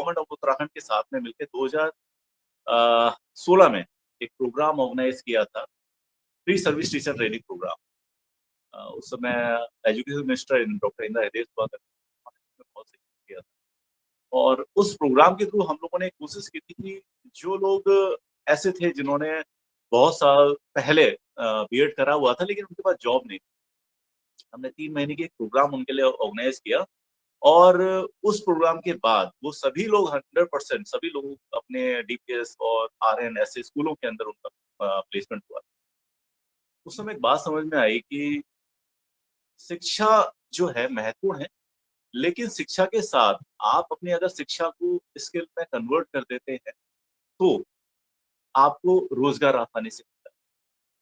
Government of Uttarakhand के साथ में मिलकर 2016 में एक प्रोग्राम ऑर्गेनाइज किया था, free service teacher training program. उस समय education minister doctor Indira Hridayesh हुआ करते थे, उन्होंने बहुत सही किया था। और उस प्रोग्राम के थ्रू हम लोगों ने कोशिश की थी कि जो लोग ऐसे थे जिन्होंने बहुत साल पहले बीएड करा हुआ था लेकिन उनके पास जॉब नहीं थी, हमने 3 महीने की एक प्रोग्राम उनके लिए ऑर्गेनाइज किया। और उस प्रोग्राम के बाद वो सभी लोग 100% सभी लोग अपने डीपीएस और आरएन ऐसे स्कूलों के अंदर उनका प्लेसमेंट हुआ। उस समय एक बात समझ में आई कि शिक्षा जो है महत्वपूर्ण है, लेकिन शिक्षा के साथ आप अपनी अगर शिक्षा को स्किल में कन्वर्ट कर देते हैं, तो आपको रोज़गार आसानी से मिलता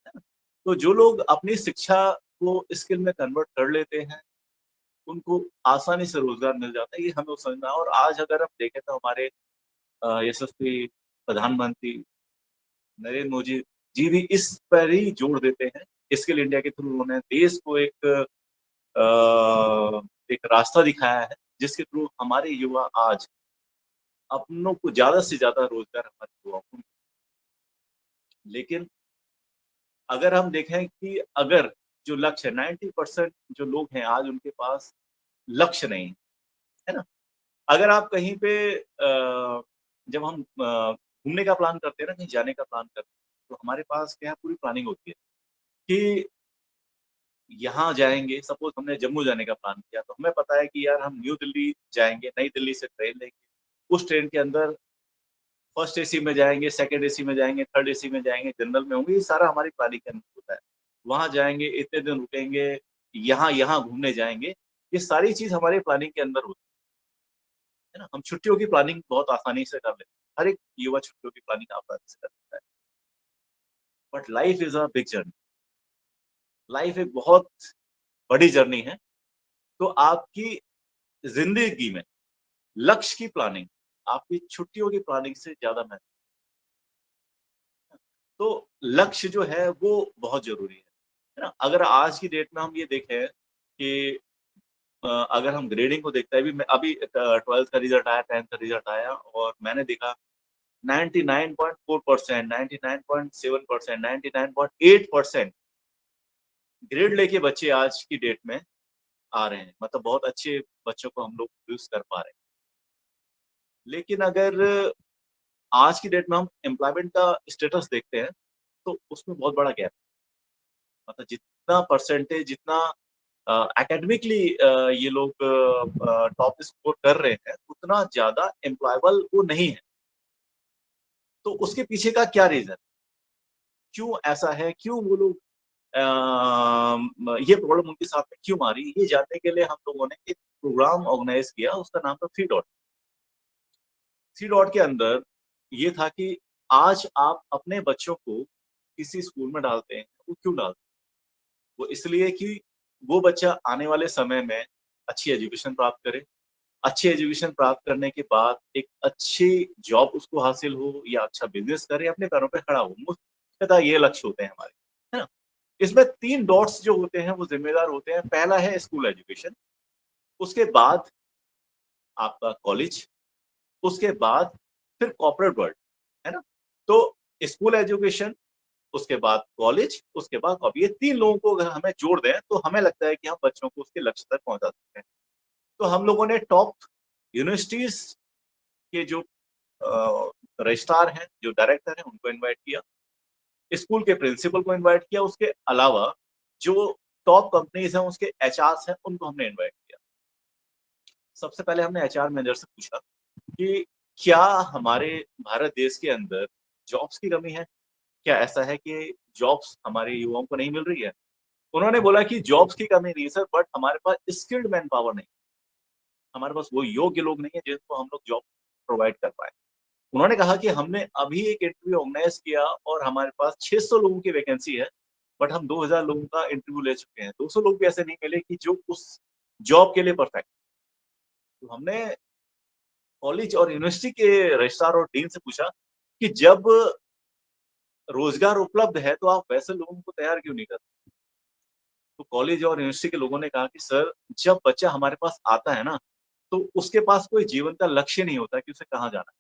है ना? तो जो लोग अपनी शिक्षा को स्किल में कन्वर्ट कर लेते हैं, उनको आसानी से रोज़गार मिल जाता है, ये हमें समझना है। और आज अगर हम देखें तो हमारे यशस्वी प्रधानमंत्री नरेंद्र मोदी जी भी इस पर ही जोर देते हैं। स्किल इंडिया के थ्रू उन्होंने देश को एक रास्ता दिखाया है, जिसके थ्रू हमारे युवा आज अपनों को ज़्यादा से ज़्यादा रोज़गार हमारे युवाओं को। लेकिन अगर हम देखें कि अगर जो लक्ष्य है 90% जो लोग हैं आज उनके पास लक्ष्य नहीं है, है ना? अगर आप कहीं पे जब हम घूमने का प्लान करते हैं ना, कहीं जाने का प्लान करते हैं, तो हमारे पास क्या है पूरी प्लानिंग होती है कि यहाँ जाएँगे, सपोज़ हमने जम्मू जाने का प्लान किया, तो हमें पता है कि यार हम न्यू दिल्ली जाएँगे, नई दिल्ली से ट्रेन लेंगे। उस ट्रेन के अंदर फर्स्ट एसी में जाएँगे, सेकंड एसी में जाएँगे, थर्ड एसी में जाएँगे, जनरल में होंगे, ये सारा हमारी प्लानिंग के अंदर होता है। वहाँ जाएँगे, इतने दिन रुकेंगे, यहाँ-यहाँ घूमने जाएँगे, ये सारी चीज़ हमारी प्लानिंग के अंदर होती है ना? हम छुट्टियों की प्लानिंग बहुत आसानी से कर लेते हैं। हर एक युवा छुट्टियों की प्लानिंग आसानी से कर लेता है। But life is a big journey. Life एक बहुत बड़ी जर्नी है, तो आपकी ज़िंदगी में लक्ष्य की प्लानिंग, आपकी छुट्टियों की प्लानिंग से ज़्यादा महत्व। तो लक्ष्य जो है वो बहुत ज़रूरी है ना? अगर आज की डेट में हम ये देखें कि अगर हम ग्रेडिंग को देखते हैं, अभी 12th का रिज़ल्ट आया, 10th का रिज़ल्ट आया और मैंने देखा 99.4%, 99.7%, 99.8% ग्रेड लेके बच्चे आज की डेट में आ रहे हैं। मतलब बहुत अच्छे बच्चों को हम लोग प्रोड्यूस कर पा रहे हैं। लेकिन अगर आज की डेट में हम एम्प्लॉयमेंट का स्टेटस देखते हैं, तो उसमें बहुत बड़ा गैप है। मतलब जितना परसेंटेज जितना एकेडमिकली ये लोग टॉप स्कोर कर रहे हैं, उतना ज़्यादा एम्प्लॉयबल वो नहीं है। तो उसके पीछे का क्या रीज़न? क्यों ऐसा है? क्यों वो लोग ये प्रॉब्लम उनके साथ में क्यों आ रही है? ये जानने के लिए हम लोगों ने एक प्रोग्राम ऑर्गेनाइज़ किया, उसका नाम था सी डॉट। सी डॉट के अंदर ये था कि आज आप अपने बच्चों को किसी स्कूल में डालते हैं, वो क्यों डालते हैं? वो इसलिए कि वो बच्चा आने वाले समय में अच्छी एजुकेशन प्राप्त करे, अच्छी एजुकेशन प्राप्त करने के बाद एक अच्छी जॉब उसको हासिल हो या अच्छा बिज़नेस करे, अपने पैरों पे खड़ा हो। मुख्यतः ये लक्ष्य होते हैं हमारे, है ना? इसमें 3 डॉट्स जो होते हैं वो ज़िम्मेदार होते हैं। पहला है स्कूल एजुकेशन, उसके बाद आपका कॉलेज, उसके बाद फिर कॉर्पोरेट वर्ल्ड, है ना? तो स्कूल एजुकेशन, उसके बाद कॉलेज, उसके बाद जॉब, ये 3 लोगों को अगर हमें जोड़ दें, तो हमें लगता है कि हम बच्चों को उसके लक्ष्य तक पहुँचा सकते हैं। तो हम लोगों ने टॉप यूनिवर्सिटीज़ के जो रजिस्ट्रार हैं, जो डायरेक्टर हैं, उनको इनवाइट किया। स्कूल के प्रिंसिपल को इनवाइट किया, उसके अलावा जो टॉप कंपनीज़ हैं, उसके एचआर्स हैं, उनको हमने इनवाइट किया। सबसे पहले हमने एचआर मैनेजर से पूछा कि क्या हमारे भारत देश के अंदर जॉब्स की कमी है? क्या ऐसा है कि जॉब्स हमारे युवाओं को नहीं मिल रही है? उन्होंने बोला कि जॉब्स की कमी नहीं है सर, बट हमारे पास स्किल्ड मैन पावर नहीं, हमारे पास वो योग्य लोग नहीं है जिनको हम लोग जॉब प्रोवाइड कर पाएँ। उन्होंने कहा कि हमने अभी एक इंटरव्यू ऑर्गेनाइज़ किया और हमारे पास 600 लोगों की वैकेंसी है, बट हम 2000 लोगों का इंटरव्यू ले चुके हैं। 200 लोग भी ऐसे नहीं मिले कि जो उस जॉब के लिए परफेक्ट। तो हमने कॉलेज और यूनिवर्सिटी के रजिस्ट्रार और डीन से पूछा कि जब रोज़गार उपलब्ध है, तो आप वैसे लोगों को तैयार क्यों नहीं करते? तो कॉलेज और यूनिवर्सिटी के लोगों ने कहा कि सर, जब बच्चा हमारे पास आता है ना, तो उसके पास कोई जीवन का लक्ष्य नहीं होता कि उसे कहाँ जाना है,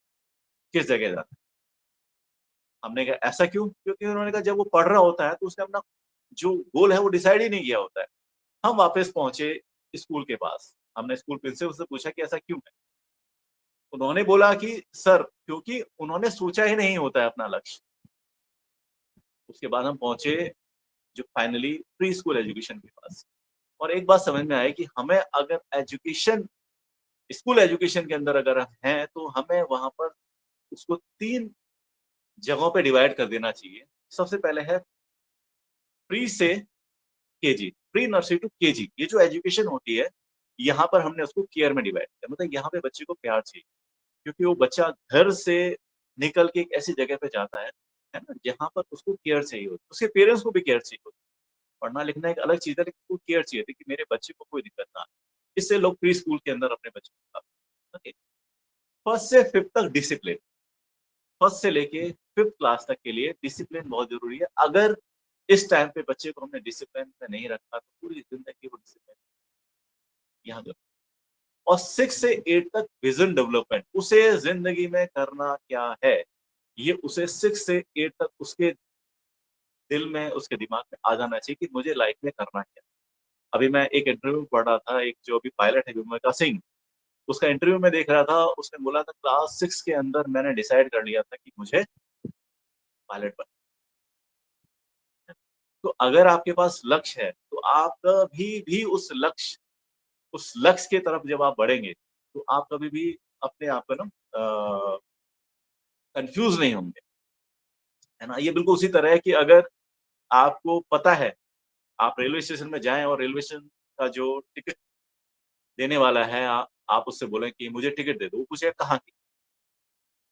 किस जगह जाना है। हमने कहा ऐसा क्यों? क्योंकि उन्होंने कहा जब वो पढ़ रहा होता है तो उसने अपना जो गोल है वो डिसाइड ही नहीं किया होता है। हम वापस पहुँचे स्कूल के पास। हमने स्कूल प्रिंसिपल से पूछा कि ऐसा क्यों है? उन्होंने बोला कि सर क्योंकि उन्होंने सोचा ही नहीं होता है अपना लक्ष्य। उसके बाद हम पहुँचे जो फाइनली प्री स्कूल एजुकेशन के पास और एक बात समझ में आई कि हमें अगर एजुकेशन स्कूल एजुकेशन के अंदर अगर हम हैं, तो हमें वहाँ पर उसको 3 जगहों पे डिवाइड कर देना चाहिए। सबसे पहले है प्री से KG, pre nursery to KG ये जो एजुकेशन होती है, यहाँ पर हमने उसको केयर में डिवाइड किया। मतलब यहाँ पे बच्चे को प्यार चाहिए, क्योंकि वो बच्चा घर से निकल के एक ऐसी जगह पे जाता है ना? जहाँ पर उसको केयर चाहिए होती है। उसके पेरेंट्स को भी केयर चाहिए होती है। पढ़ना-लिखना एक अलग चीज़ है, लेकिन उसको केयर चाहिए थी कि मेरे बच्चे को कोई दिक्कत ना आए। इससे लोग प्री स्कूल के अंदर अपने बच्चे को डालते हैं। ओके। फर्स्ट से फिफ्थ तक डिसिप्लिन, फर्स्ट से लेके फिफ्थ क्लास तक के लिए डिसिप्लिन बहुत ज़रूरी है। अगर इस टाइम पे बच्चे को हमने डिसिप्लिन में नहीं रखा, तो पूरी ज़िंदगी वो डिसिप्लिन यहाँ पे और 6 से 8 तक विज़न डेवलपमेंट, उसे ज़िंदगी में करना क्या है, ये उसे 6 से 8 तक उसके दिल में, उसके दिमाग में आ जाना चाहिए कि मुझे लाइफ़ में करना क्या है। अभी मैं एक इंटरव्यू में पढ़ रहा था, एक जो अभी पायलट है विमका सिंह, उसका इंटरव्यू मैं देख रहा था, उसने बोला था क्लास 6 के अंदर मैंने डिसाइड कर लिया था कि मुझे पायलट बनना है। तो अगर आपके पास लक्ष्य है, तो आप कभी भी उस लक्ष्य की तरफ जब आप बढ़ेंगे, तो आप कभी भी अपने आप को ना कन्फ्यूज़ नहीं होंगे, है ना? ये बिल्कुल उसी तरह है कि अगर आपको पता है, आप रेलवे स्टेशन में जाएँ और रेलवे स्टेशन का जो टिकट देने वाला है, आप उससे बोलें कि मुझे टिकट दे दो, वो पूछेगा कहाँ की?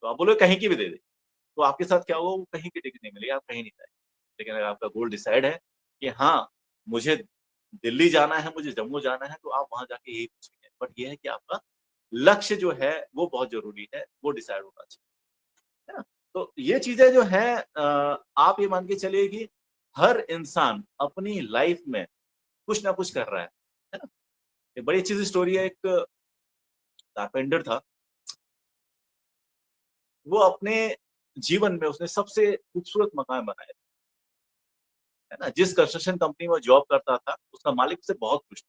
तो आप बोलोगे कहीं की भी दे दे। तो आपके साथ क्या होगा, वो कहीं की टिकट नहीं मिलेगी, आप कहीं नहीं जाएँगे। लेकिन अगर आपका गोल डिसाइड है कि हाँ, मुझे दिल्ली जाना है, मुझे जम्मू जाना है, तो आप वहाँ जाके यही पूछेंगे। बट ये है कि आपका लक्ष्य जो है, वो बहुत ज़रूरी है, वो डिसाइड होना चाहिए, है ना? तो ये चीज़ें जो हैं आप ये मान के चलिए कि हर इंसान अपनी लाइफ़ में कुछ ना कुछ कर रहा है ना? एक बड़ी अच्छी सी स्टोरी है, एक कारपेंटर था, वो अपने जीवन में उसने सबसे खूबसूरत मकान बनाया, है ना? जिस कंस्ट्रक्शन कंपनी में वो जॉब करता था, उसका मालिक उससे बहुत खुश था।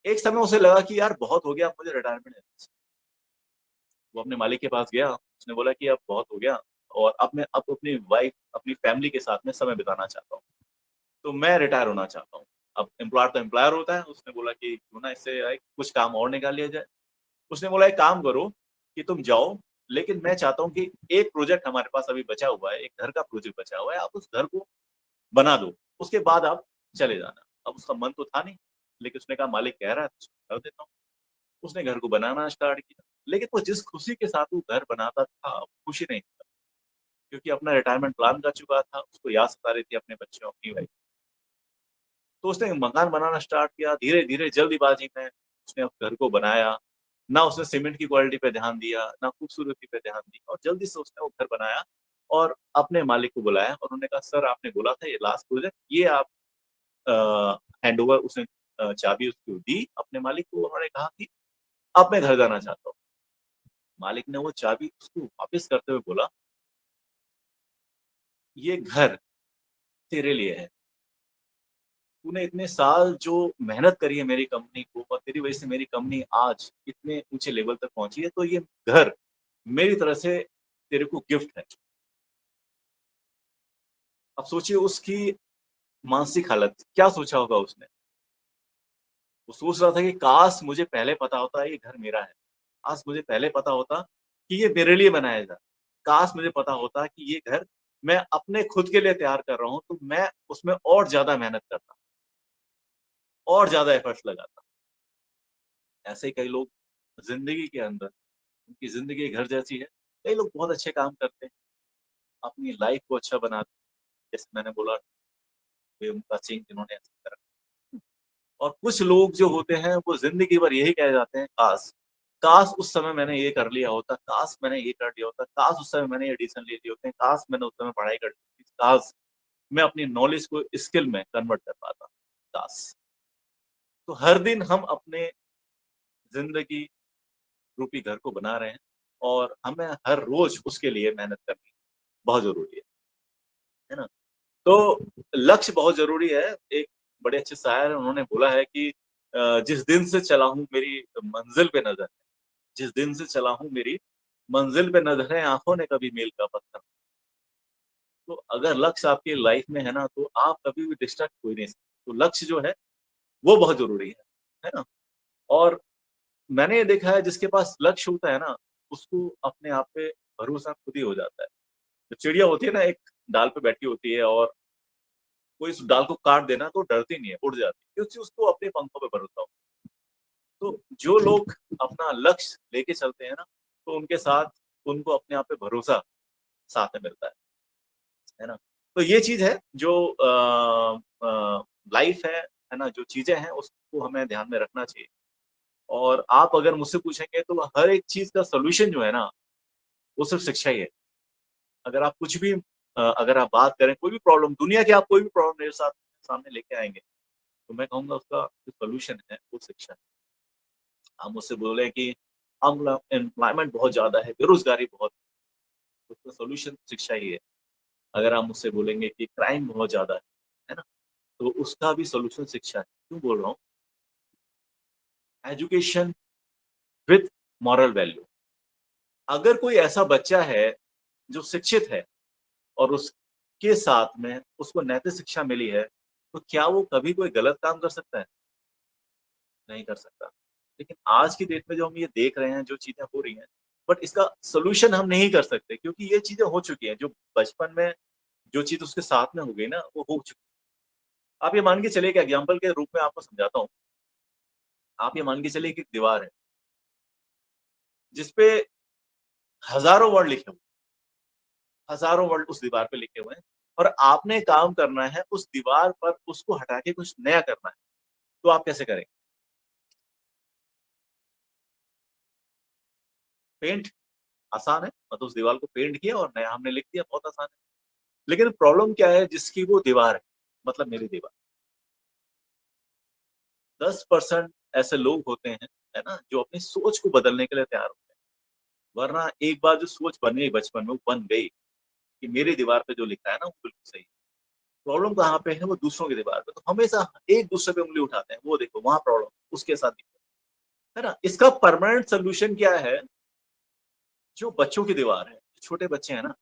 एक समय उसे लगा कि यार बहुत हो गया, अब मुझे रिटायरमेंट लेना चाहिए। वो अपने मालिक के पास गया, उसने बोला कि अब बहुत हो गया और अब अपनी वाइफ, अपनी फैमिली के साथ में समय बिताना चाहता हूँ। तो मैं रिटायर होना चाहता हूँ। अब एम्प्लॉयर तो एम्प्लॉयर होता है, उसने बोला कि क्यों ना इससे कुछ काम और निकाल लिया जाए। उसने बोला एक काम करो कि तुम जाओ, लेकिन मैं चाहता हूँ कि एक प्रोजेक्ट हमारे पास अभी बचा हुआ है, एक घर का प्रोजेक्ट बचा हुआ है, आप उस घर को बना दो, उसके बाद आप चले जाना। अब उसका मन तो था नहीं, लेकिन उसने कहा मालिक कह रहा है तो कर देता हूँ। उसने घर को बनाना स्टार्ट किया, लेकिन वो जिस खुशी के साथ वो घर बनाता था, वो खुशी नहीं था, क्योंकि अपना रिटायरमेंट प्लान कर चुका था, उसको याद सता रही थी अपने बच्चों, अपनी वाइफ। तो उसने मकान बनाना स्टार्ट किया, धीरे-धीरे जल्दबाज़ी में उसने उस घर को बनाया। ना उसने सीमेंट की क्वालिटी पे ध्यान दिया, ना खूबसूरती पे ध्यान दिया और जल्दी से उसने वो घर बनाया और अपने मालिक को बुलाया और उन्होंने कहा, "सर आपने बोला था ये लास्ट प्रोजेक्ट, ये आप" हैंडओवर उसने चाबी उसको दी अपने मालिक को। उन्होंने कहा कि, "अब मैं घर जाना चाहता हूँ।" मालिक ने वो चाबी उसको वापस करते हुए बोला, "ये घर तेरे लिए है। तूने इतने साल जो मेहनत करी है मेरी कंपनी को और तेरी वजह से मेरी कंपनी आज इतने ऊँचे लेवल तक पहुँची है, तो ये घर मेरी तरफ से तेरे को गिफ्ट है।" अब सोचिए उसकी मानसिक हालत, क्या सोचा होगा उसने? वो सोच रहा था कि काश मुझे पहले पता होता ये घर मेरा है। काश मुझे पहले पता होता कि ये मेरे लिए बनाया था। काश मुझे पता होता कि ये घर मैं अपने खुद के लिए तैयार कर रहा हूँ, तो मैं उसमें और ज़्यादा मेहनत करता, और ज़्यादा एफर्ट्स लगाता। ऐसे ही कई लोग ज़िंदगी के अंदर उनकी ज़िंदगी घर जैसी है। कई लोग बहुत अच्छे काम करते हैं, अपनी लाइफ़ को अच्छा बनाते हैं। जैसे मैंने बोला प्रेमका सिंह जिन्होंने ऐसा करा। और कुछ लोग जो होते हैं वो ज़िंदगी भर यही कह जाते हैं काश, काश उस समय मैंने ये कर लिया होता, काश मैंने ये कर लिया होता, काश उस समय मैंने ये डिसीज़न ले लिए होते, काश मैंने उस समय पढ़ाई कर ली होती, काश मैं अपनी नॉलेज को स्किल में कन्वर्ट कर पाता, काश। तो हर दिन हम अपने ज़िंदगी रूपी घर को बना रहे हैं और हमें हर रोज़ उसके लिए मेहनत करनी बहुत ज़रूरी है ना? तो लक्ष्य बहुत ज़रूरी है। एक बड़े अच्छे शायर हैं, उन्होंने बोला है कि जिस दिन से चला हूँ मेरी मंज़िल पे नज़र है, जिस दिन से चला हूँ मेरी मंज़िल पे नज़र है, आँखों ने कभी मील का पत्थर। तो अगर लक्ष्य आपकी लाइफ़ में है ना, तो आप कभी भी डिस्ट्रैक्ट हो ही नहीं सकते। तो लक्ष्य जो है, वो बहुत ज़रूरी है ना? और मैंने ये देखा है जिसके पास लक्ष्य होता है ना, उसको अपने आप पे भरोसा खुद ही हो जाता है। तो चिड़िया होती है ना, एक डाल पे बैठी होती है और कोई उस डाल को काट देना तो डरती नहीं है, उड़ जाती है, क्योंकि उसको अपने पंखों पे भरोसा हो। तो जो लोग अपना लक्ष्य लेके चलते हैं ना, तो उनके साथ उनको अपने आप पे भरोसा साथ में मिलता है ना? तो ये चीज़ है जो लाइफ़ है ना? जो चीज़ें हैं उसको हमें ध्यान में रखना चाहिए। और आप अगर मुझसे पूछेंगे तो हर एक चीज़ का सॉल्यूशन जो है ना, वो सिर्फ़ शिक्षा ही है। अगर आप कुछ भी अगर आप बात करें कोई भी प्रॉब्लम दुनिया की आप कोई भी प्रॉब्लम मेरे साथ सामने लेके आएँगे, तो मैं कहूँगा उसका जो सॉल्यूशन है वो शिक्षा है। आप मुझसे बोले कि एम्प्लॉयमेंट बहुत ज़्यादा है, बेरोज़गारी बहुत है, उसका सॉल्यूशन शिक्षा ही है। अगर आप मुझसे बोलेंगे कि क्राइम बहुत ज़्यादा है ना? तो उसका भी सॉल्यूशन शिक्षा है। क्यों बोल रहा हूँ? Education with moral value. अगर कोई ऐसा बच्चा है जो शिक्षित है और उसके साथ में उसको नैतिक शिक्षा मिली है, तो क्या वो कभी कोई गलत काम कर सकता है? नहीं कर सकता। लेकिन आज की डेट में जो हम ये देख रहे हैं, जो चीज़ें हो रही हैं, बट इसका सॉल्यूशन हम नहीं कर सकते क्योंकि ये चीज़ें हो चुकी हैं। जो बचपन में जो चीज़ उसके साथ में हो गई ना, वो हो चुकी है। आप ये मान के चलिए एक एग्ज़ाम्पल के रूप में आपको समझाता हूँ। आप ये मान के चलिए कि एक दीवार है, जिसपे हज़ारों वर्ड लिखे हुए हैं, हज़ारों वर्ड उस दीवार पे लिखे हुए हैं और आपने काम करना है उस दीवार पर उसको हटा के कुछ नया करना है। तो आप कैसे करेंगे? पेंट आसान है, मतलब उस दीवार को पेंट किया और नया हमने लिख दिया, बहुत आसान है। लेकिन प्रॉब्लम क्या है जिसकी वो दीवार है, मतलब मेरी दीवार। 10% ऐसे लोग होते हैं, है ना? जो अपनी सोच को बदलने के लिए तैयार होते हैं। वरना एक बार जो सोच बन गई बचपन में, वो बन गई कि मेरी दीवार पे जो लिखा है ना, वो बिल्कुल सही है। प्रॉब्लम कहाँ पे है? वो दूसरों की दीवार पे। तो हमेशा एक-दूसरे पे उँगली उठाते हैं, वो देखो वहाँ प्रॉब्लम है, उसके साथ दिक्कत है ना? इसका परमानेंट सॉल्यूशन क्या है? जो बच्चों की दीवार है, छोटे बच्चे हैं ना,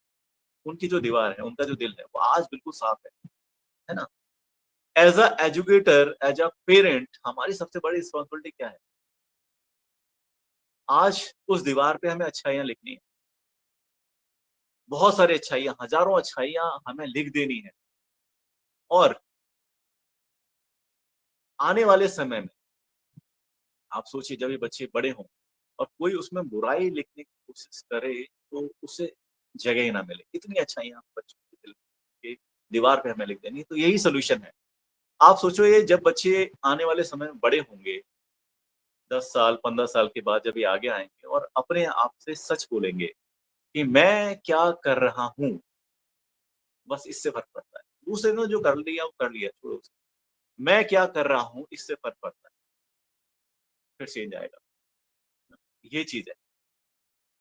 उनकी जो दीवार है, उनका जो दिल है, वो आज बिल्कुल साफ है ना? As a educator, as a parent हमारी सबसे बड़ी रिस्पॉन्सिबिलिटी क्या है? आज उस दीवार पे हमें अच्छाइयाँ लिखनी है। बहुत सारी अच्छाइयाँ, हज़ारों अच्छाइयाँ हमें लिख देनी है और आने वाले समय में आप सोचिए जब ये बच्चे बड़े हों और कोई उसमें बुराई लिखने की कोशिश करे, तो उसे जगह ही ना मिले। इतनी अच्छाइयाँ बच्चों के दिल के दीवार पे हमें लिख देनी है, तो यही सॉल्यूशन है। आप सोचो ये जब बच्चे आने वाले समय में बड़े होंगे, 10 साल, 15 साल के बाद जब ये आगे आएँगे और अपने आप से सच बोलेंगे कि मैं क्या कर रहा हूँ, बस इससे फ़र्क पड़ता है। दूसरे ने जो कर लिया वो कर लिया, छोड़ो उसे। मैं क्या कर रहा हूँ इससे फ़र्क पड़ता है, फिर चेंज आएगा। ये चीज़ है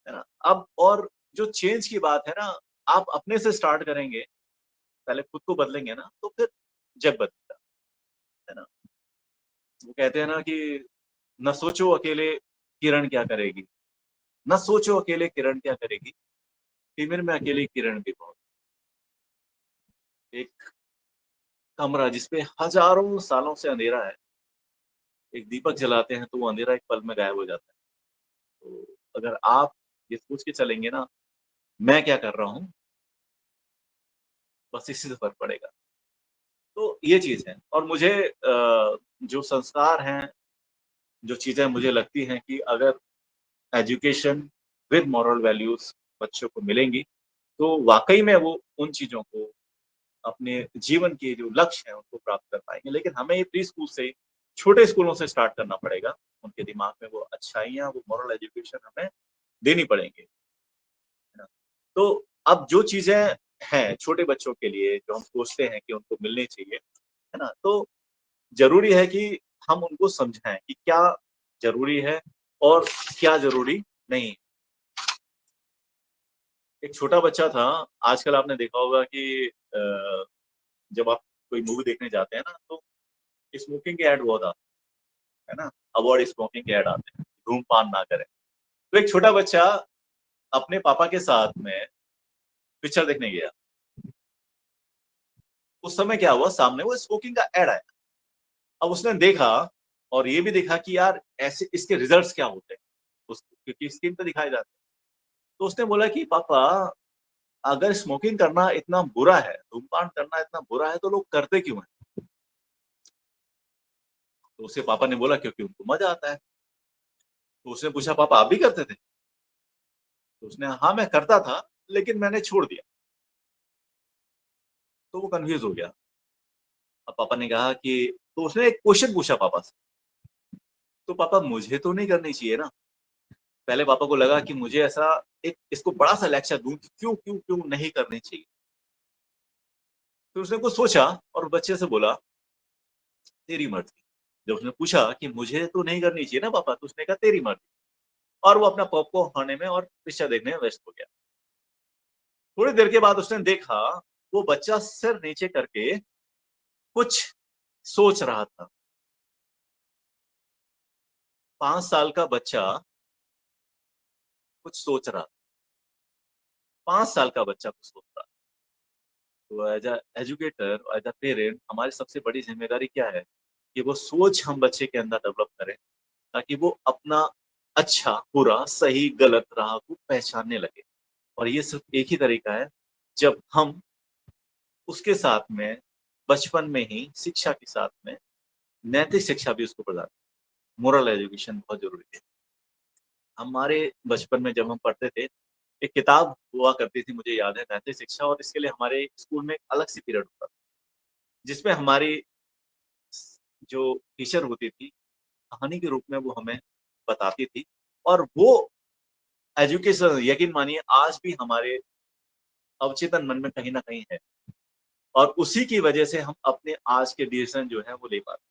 ना? अब और जो चेंज की बात है ना, आप अपने से स्टार्ट करेंगे, पहले खुद को बदलेंगे ना, तो फिर जग बदलेगा, है ना? वो कहते हैं ना कि ना सोचो अकेले किरण क्या करेगी, ना सोचो अकेले किरण क्या करेगी, तिमिर में अकेली किरण भी बहुत। एक कमरा जिसपे हज़ारों सालों से अंधेरा है, एक दीपक जलाते हैं तो वो अंधेरा एक पल में गायब हो जाता है। तो अगर आप ये सोच के चलेंगे ना, मैं क्या कर रहा हूँ, बस इसी से फ़र्क पड़ेगा। तो ये चीज़ है और मुझे जो संस्कार हैं, जो चीज़ें मुझे लगती हैं कि अगर एजुकेशन विद मॉरल वैल्यूज़ बच्चों को मिलेंगी, तो वाक़ई में वो उन चीज़ों को अपने जीवन के जो लक्ष्य हैं, उनको प्राप्त कर पाएँगे। लेकिन हमें ये प्री-स्कूल से, छोटे स्कूलों से स्टार्ट करना पड़ेगा। उनके दिमाग में वो अच्छाइयाँ, वो मॉरल एजुकेशन हमें देनी पड़ेंगी, है ना? तो अब जो चीज़ें हैं छोटे बच्चों के लिए, जो हम सोचते हैं कि उनको मिलनी चाहिए, है ना? तो ज़रूरी है कि हम उनको समझाएँ कि क्या ज़रूरी है और क्या ज़रूरी नहीं। एक छोटा बच्चा था, आजकल आपने देखा होगा कि जब आप कोई मूवी देखने जाते हैं ना, तो स्मोकिंग के ऐड बहुत आते हैं, है ना? अवॉइड स्मोकिंग के ऐड आते हैं, धूम्रपान ना करें। तो एक छोटा बच्चा अपने पापा के साथ में पिक्चर देखने गया। उस समय क्या हुआ, सामने वो स्मोकिंग का ऐड आया। अब उसने देखा और ये भी देखा कि यार ऐसे इसके रिजल्ट्स क्या होते हैं, क्योंकि स्क्रीन पे दिखाए जाते हैं। तो उसने बोला कि पापा, अगर स्मोकिंग करना इतना बुरा है, धूम्रपान करना इतना बुरा है, तो लोग करते क्यों हैं? तो उसके पापा ने बोला क्योंकि उनको मज़ा आता है। तो उसने पूछा, पापा आप भी करते थे? तो उसने हाँ, मैं करता था, लेकिन मैंने छोड़ दिया। तो वो कन्फ्यूज़ हो गया। अब पापा ने कहा कि तो उसने एक क्वेश्चन पूछा पापा से, तो पापा मुझे तो नहीं करनी चाहिए ना? पहले पापा को लगा कि मुझे ऐसा एक इसको बड़ा-सा लेक्चर दूँ कि क्यों, क्यों, क्यों नहीं करनी चाहिए। फिर उसने कुछ सोचा और बच्चे से बोला, तेरी मर्ज़ी। जब उसने पूछा कि मुझे तो नहीं करनी चाहिए ना पापा, तो उसने कहा तेरी मर्ज़ी, और वो अपना पॉपकॉर्न खाने में और पिक्चर देखने में व्यस्त हो गया। थोड़ी देर के बाद उसने देखा, वो बच्चा सिर नीचे करके कुछ सोच रहा था। 5 साल का बच्चा कुछ सोच रहा, 5 साल का बच्चा कुछ सोच रहा। तो as a educator, as a parent हमारी सबसे बड़ी ज़िम्मेदारी क्या है? कि वो सोच हम बच्चे के अंदर डेवलप करें, ताकि वो अपना अच्छा, बुरा, सही, गलत राह को पहचानने लगे। और ये सिर्फ़ एक ही तरीका है, जब हम उसके साथ में बचपन में ही शिक्षा के साथ में नैतिक शिक्षा भी उसको प्रदान, मोरल एजुकेशन बहुत ज़रूरी है। हमारे बचपन में जब हम पढ़ते थे, एक किताब हुआ करती थी, मुझे याद है, नैतिक शिक्षा, और इसके लिए हमारे स्कूल में एक अलग से पीरियड होता था, जिसमें हमारी जो टीचर होती थी, कहानी के रूप में वो हमें बताती थी, और वो एजुकेशन यकीन मानिए आज भी हमारे अवचेतन मन में कहीं न कहीं है, और उसी की वजह से हम अपने आज के डिसीज़न जो है वो ले पाते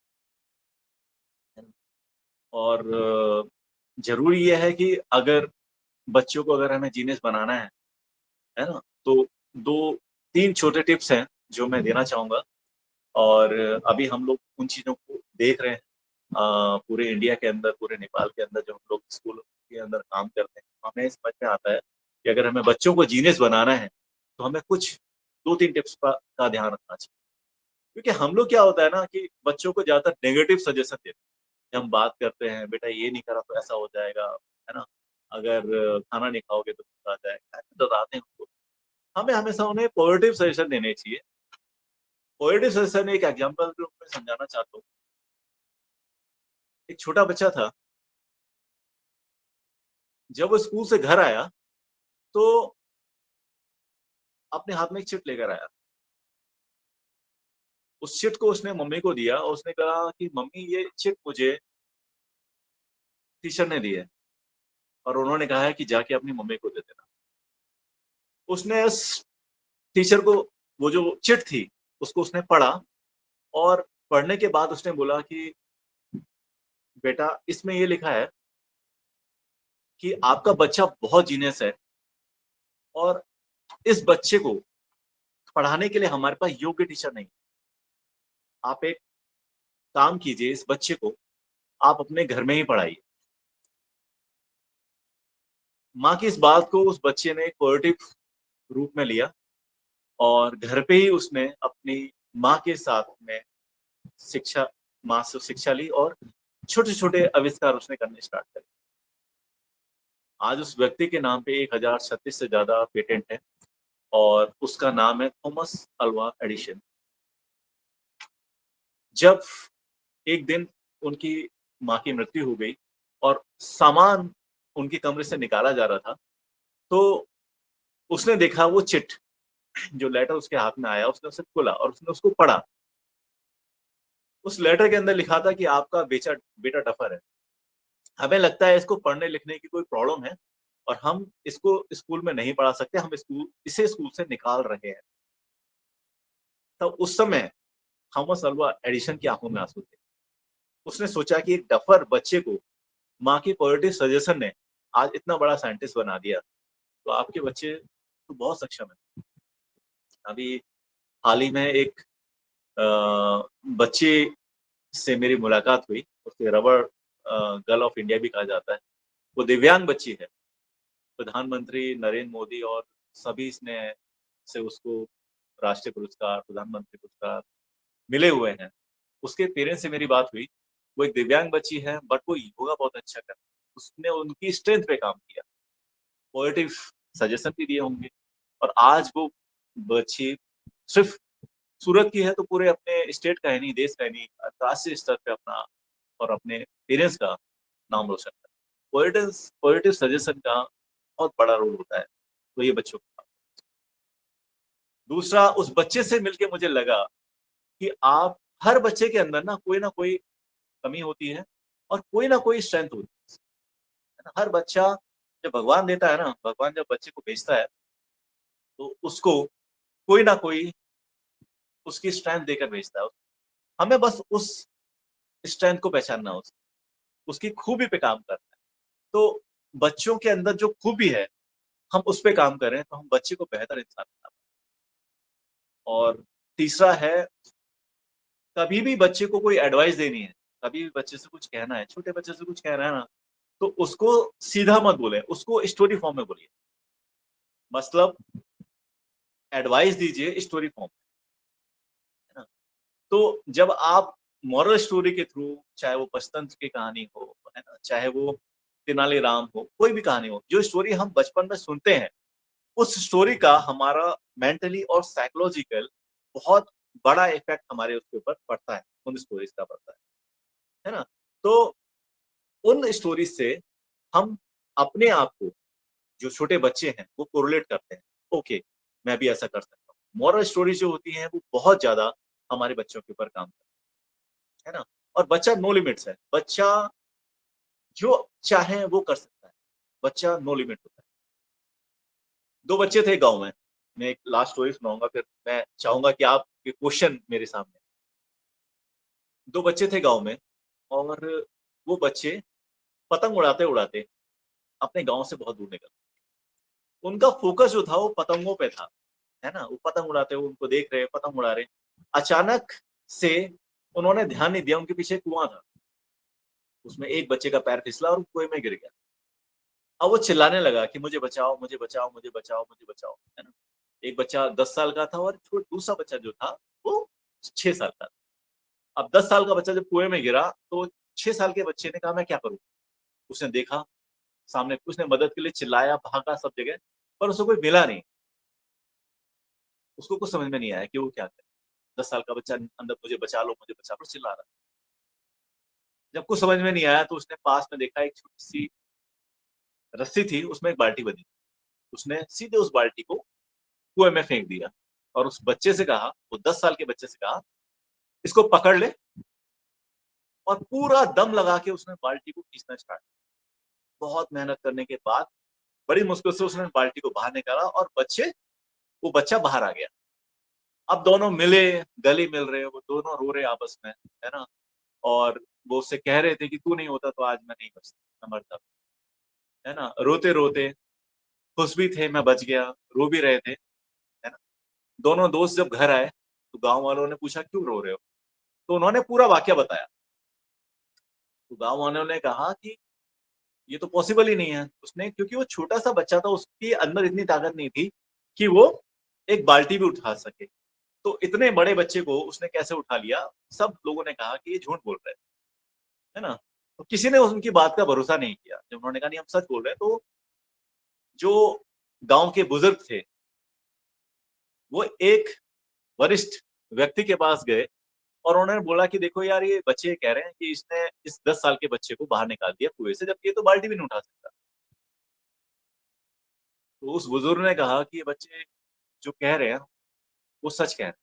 हैं। और ज़रूरी ये है कि अगर बच्चों को अगर हमें जीनियस बनाना है ना? तो 2-3 छोटे टिप्स हैं जो मैं देना चाहूँगा, और अभी हम लोग उन चीज़ों को देख रहे हैं। पूरे इंडिया के अंदर, पूरे नेपाल के अंदर, जो हम लोग स्कूल के अंदर काम करते हैं, हमें समझ में आता है कि अगर हमें बच्चों को जीनियस बनाना है, तो हमें कुछ 2-3 टिप्स का ध्यान रखना चाहिए। क्योंकि हम लोग क्या होता है ना कि बच्चों को ज़्यादातर नेगेटिव सजेशन देते हैं। जब हम बात करते हैं, बेटा ये नहीं करा तो ऐसा हो जाएगा, है ना? अगर खाना नहीं खाओगे तो गुस्सा आ जाएगा, ऐसे डराते हैं उनको। हमें हमेशा उन्हें पॉजिटिव सजेशन देने चाहिए। पॉजिटिव सजेशन एक एग्ज़ाम्पल के रूप में समझाना चाहता हूँ। एक छोटा बच्चा था, जब वो स्कूल से घर आया, तो अपने हाथ में एक चिट लेकर आया। उस चिट को उसने मम्मी को दिया और उसने कहा कि मम्मी, ये चिट मुझे टीचर ने दी है, और उन्होंने कहा है कि जाके अपनी मम्मी को दे देना। उसने उस टीचर को वो जो चिट थी, उसको उसने पढ़ा, और पढ़ने के बाद उसने बोला कि बेटा, इसमें ये लिखा है कि आपका बच्चा बहुत जीनियस है, और इस बच्चे को पढ़ाने के लिए हमारे पास योग्य टीचर नहीं। आप एक काम कीजिए, इस बच्चे को आप अपने घर में ही पढ़ाइए। माँ की इस बात को उस बच्चे ने पॉजिटिव रूप में लिया, और घर पे ही उसने अपनी माँ के साथ में शिक्षा माँ से शिक्षा ली, और छोटे-छोटे आविष्कार उसने करने स्टार्ट करे। आज उस व्यक्ति के नाम पे 1036 से ज़्यादा पेटेंट हैं, और उसका नाम है थॉमस अल्वा एडिसन। जब एक दिन उनकी माँ की मृत्यु हो गई, और सामान उनके कमरे से निकाला जा रहा था, तो उसने देखा वो चिट, जो लेटर उसके हाथ में आया, उसने उसे खोला और उसने उसको पढ़ा। उस लेटर के अंदर लिखा था कि आपका बेचा बेटा डफ़र है। हमें लगता है इसको पढ़ने-लिखने की कोई प्रॉब्लम है, और हम इसको स्कूल में नहीं पढ़ा सकते, हम इसे स्कूल से निकाल रहे हैं। तब उस समय थॉमस अल्वा एडिसन की आँखों में आँसू थे। उसने सोचा कि एक डफ़र बच्चे को माँ की पॉजिटिव सजेशन ने आज इतना बड़ा साइंटिस्ट बना दिया। तो आपके बच्चे तो बहुत सक्षम हैं। अभी हाल ही में एक अ, बच्ची से मेरी मुलाकात हुई, उसे रबड़ गर्ल ऑफ इंडिया भी कहा जाता है। वो दिव्यांग बच्ची है। प्रधानमंत्री नरेंद्र मोदी और सभी ने से उसको राष्ट्रीय पुरस्कार, प्रधानमंत्री पुरस्कार मिले हुए हैं। उसके पेरेंट्स से मेरी बात हुई, वो एक दिव्यांग बच्ची है बट वो योगा बहुत अच्छा कर उसने उनकी स्ट्रेंथ पे काम किया, पॉजिटिव सजेशन भी दिए होंगे और आज वो बच्ची सिर्फ सूरत की है तो पूरे अपने स्टेट का ही नहीं, देश का ही नहीं, अंतर्राष्ट्रीय स्तर पे अपना और अपने पेरेंट्स का नाम रोशन करें। पॉजिटिव पॉजिटिव सजेशन का बहुत बड़ा रोल होता है, तो ये बच्चों का। दूसरा उस बच्चे से मिलके मुझे लगा कि आप हर बच्चे के अंदर ना कोई कमी होती है और कोई ना कोई स्ट्रेंथ होती है ना? हर बच्चा जब भगवान देता है ना, भगवान जब बच्चे को भेजता है, तो उसको कोई ना कोई उसकी स्ट्रेंथ देकर भेजता है। हमें बस उस स्ट्रेंथ को पहचानना है उसकी खूबी पे काम करना है। तो बच्चों के अंदर जो खूबी है, हम उस पे काम करें तो हम बच्चे को बेहतर इंसान बना पाएँ। और तीसरा है, कभी भी बच्चे को कोई एडवाइस देनी है, कभी भी बच्चे से कुछ कहना है, छोटे बच्चे से कुछ कहना है ना, तो उसको सीधा मत बोलें, उसको स्टोरी फॉर्म में बोलिए। मतलब एडवाइस दीजिए स्टोरी फॉर्म में, है ना? तो जब आप मॉरल स्टोरी के थ्रू, चाहे वो पंचतंत्र की कहानी हो, है ना? चाहे वो तेनालीराम हो, कोई भी कहानी हो, जो स्टोरी हम बचपन में सुनते हैं, उस स्टोरी का हमारा मेंटली और साइकोलॉजिकल बहुत बड़ा इफेक्ट हमारे उसके ऊपर पड़ता है, उन स्टोरीज़ का पड़ता है ना? तो उन स्टोरीज़ से हम अपने आप को, जो छोटे बच्चे हैं, वो कोरिलेट करते हैं। ओके, मैं भी ऐसा कर सकता हूँ। मॉरल स्टोरीज़ जो होती हैं, वो बहुत ज़्यादा हमारे बच्चों के ऊपर काम करती है ना? और बच्चा नो लिमिट्स है। बच्चा जो चाहे वो कर सकता है। बच्चा नो लिमिट होता है। 2 बच्चे थे गाँव में। मैं एक लास्ट स्टोरी सुनाऊँगा, फिर मैं चाहूँगा कि आपके क्वेश्चन मेरे सामने। 2 बच्चे थे गाँव में और वो बच्चे पतंग उड़ाते-उड़ाते अपने गाँव से बहुत दूर निकल, उनका फ़ोकस जो था वो पतंगों पे था, है ना? वो पतंग उड़ाते हुए उनको देख रहे हैं, पतंग उड़ा रहे हैं। अचानक से उन्होंने ध्यान नहीं दिया, उनके पीछे एक कुआँ था। उसमें एक बच्चे का पैर फिसला और कुएँ में गिर गया। अब वो चिल्लाने लगा कि मुझे बचाओ, मुझे बचाओ, मुझे बचाओ, मुझे बचाओ, है ना? एक बच्चा 10 साल का था और दूसरा बच्चा जो था वो 6 साल का था। अब 10 साल का बच्चा जब कुएँ में गिरा तो 6 साल के बच्चे ने कहा मैं क्या करूँ? उसने देखा सामने, उसने मदद के लिए चिल्लाया, भागा सब जगह, पर उसे कोई मिला नहीं। उसको कुछ समझ में नहीं आया कि वो क्या करे। 10 साल का बच्चा अंदर मुझे बचा लो चिल्ला रहा है। जब कुछ समझ में नहीं आया तो उसने पास में देखा एक छोटी-सी रस्सी थी, उसमें एक बाल्टी बंधी। उसने सीधे उस बाल्टी को कुएँ में फेंक दिया और उस बच्चे से कहा, वो 10 साल के बच्चे से कहा, "इसको पकड़ ले" और पूरा दम लगा के उसने बाल्टी को खींचना स्टार्ट किया। बहुत मेहनत करने के बाद बड़ी मुश्किल से उसने बाल्टी को बाहर निकाला और वो बच्चा बाहर आ गया। अब दोनों मिले, गले मिल रहे हैं, वो दोनों रो रहे हैं आपस में, है ना? और वो उससे कह रहे थे कि तू नहीं होता तो आज मैं नहीं बचता, मैं मरता, है ना? रोते-रोते, खुश भी थे मैं बच गया, रो भी रहे थे, है ना? दोनों दोस्त जब घर आए, तो गाँव वालों ने पूछा क्यों रो रहे हो? तो उन्होंने पूरा वाकया बताया। तो गाँव वालों ने कहा कि ये तो पॉसिबल ही नहीं है। उसने, क्योंकि वो छोटा-सा बच्चा था, उसके अंदर इतनी ताकत नहीं थी कि वो एक बाल्टी भी उठा सके। तो इतने बड़े बच्चे को उसने कैसे उठा लिया? सब लोगों ने कहा कि ये झूठ बोल रहा है ना? तो किसी ने उनकी बात का भरोसा नहीं किया। जब उन्होंने कहा नहीं हम सच बोल रहे हैं, तो जो गाँव के बुजुर्ग थे, वो एक वरिष्ठ व्यक्ति के पास गए और उन्होंने बोला कि देखो यार, ये बच्चे कह रहे हैं कि इसने इस 10 साल के बच्चे को बाहर निकाल दिया कुएँ से, जबकि ये तो बाल्टी भी नहीं उठा सकता। तो उस बुजुर्ग ने कहा कि ये बच्चे जो कह रहे हैं, वो सच कह रहे हैं।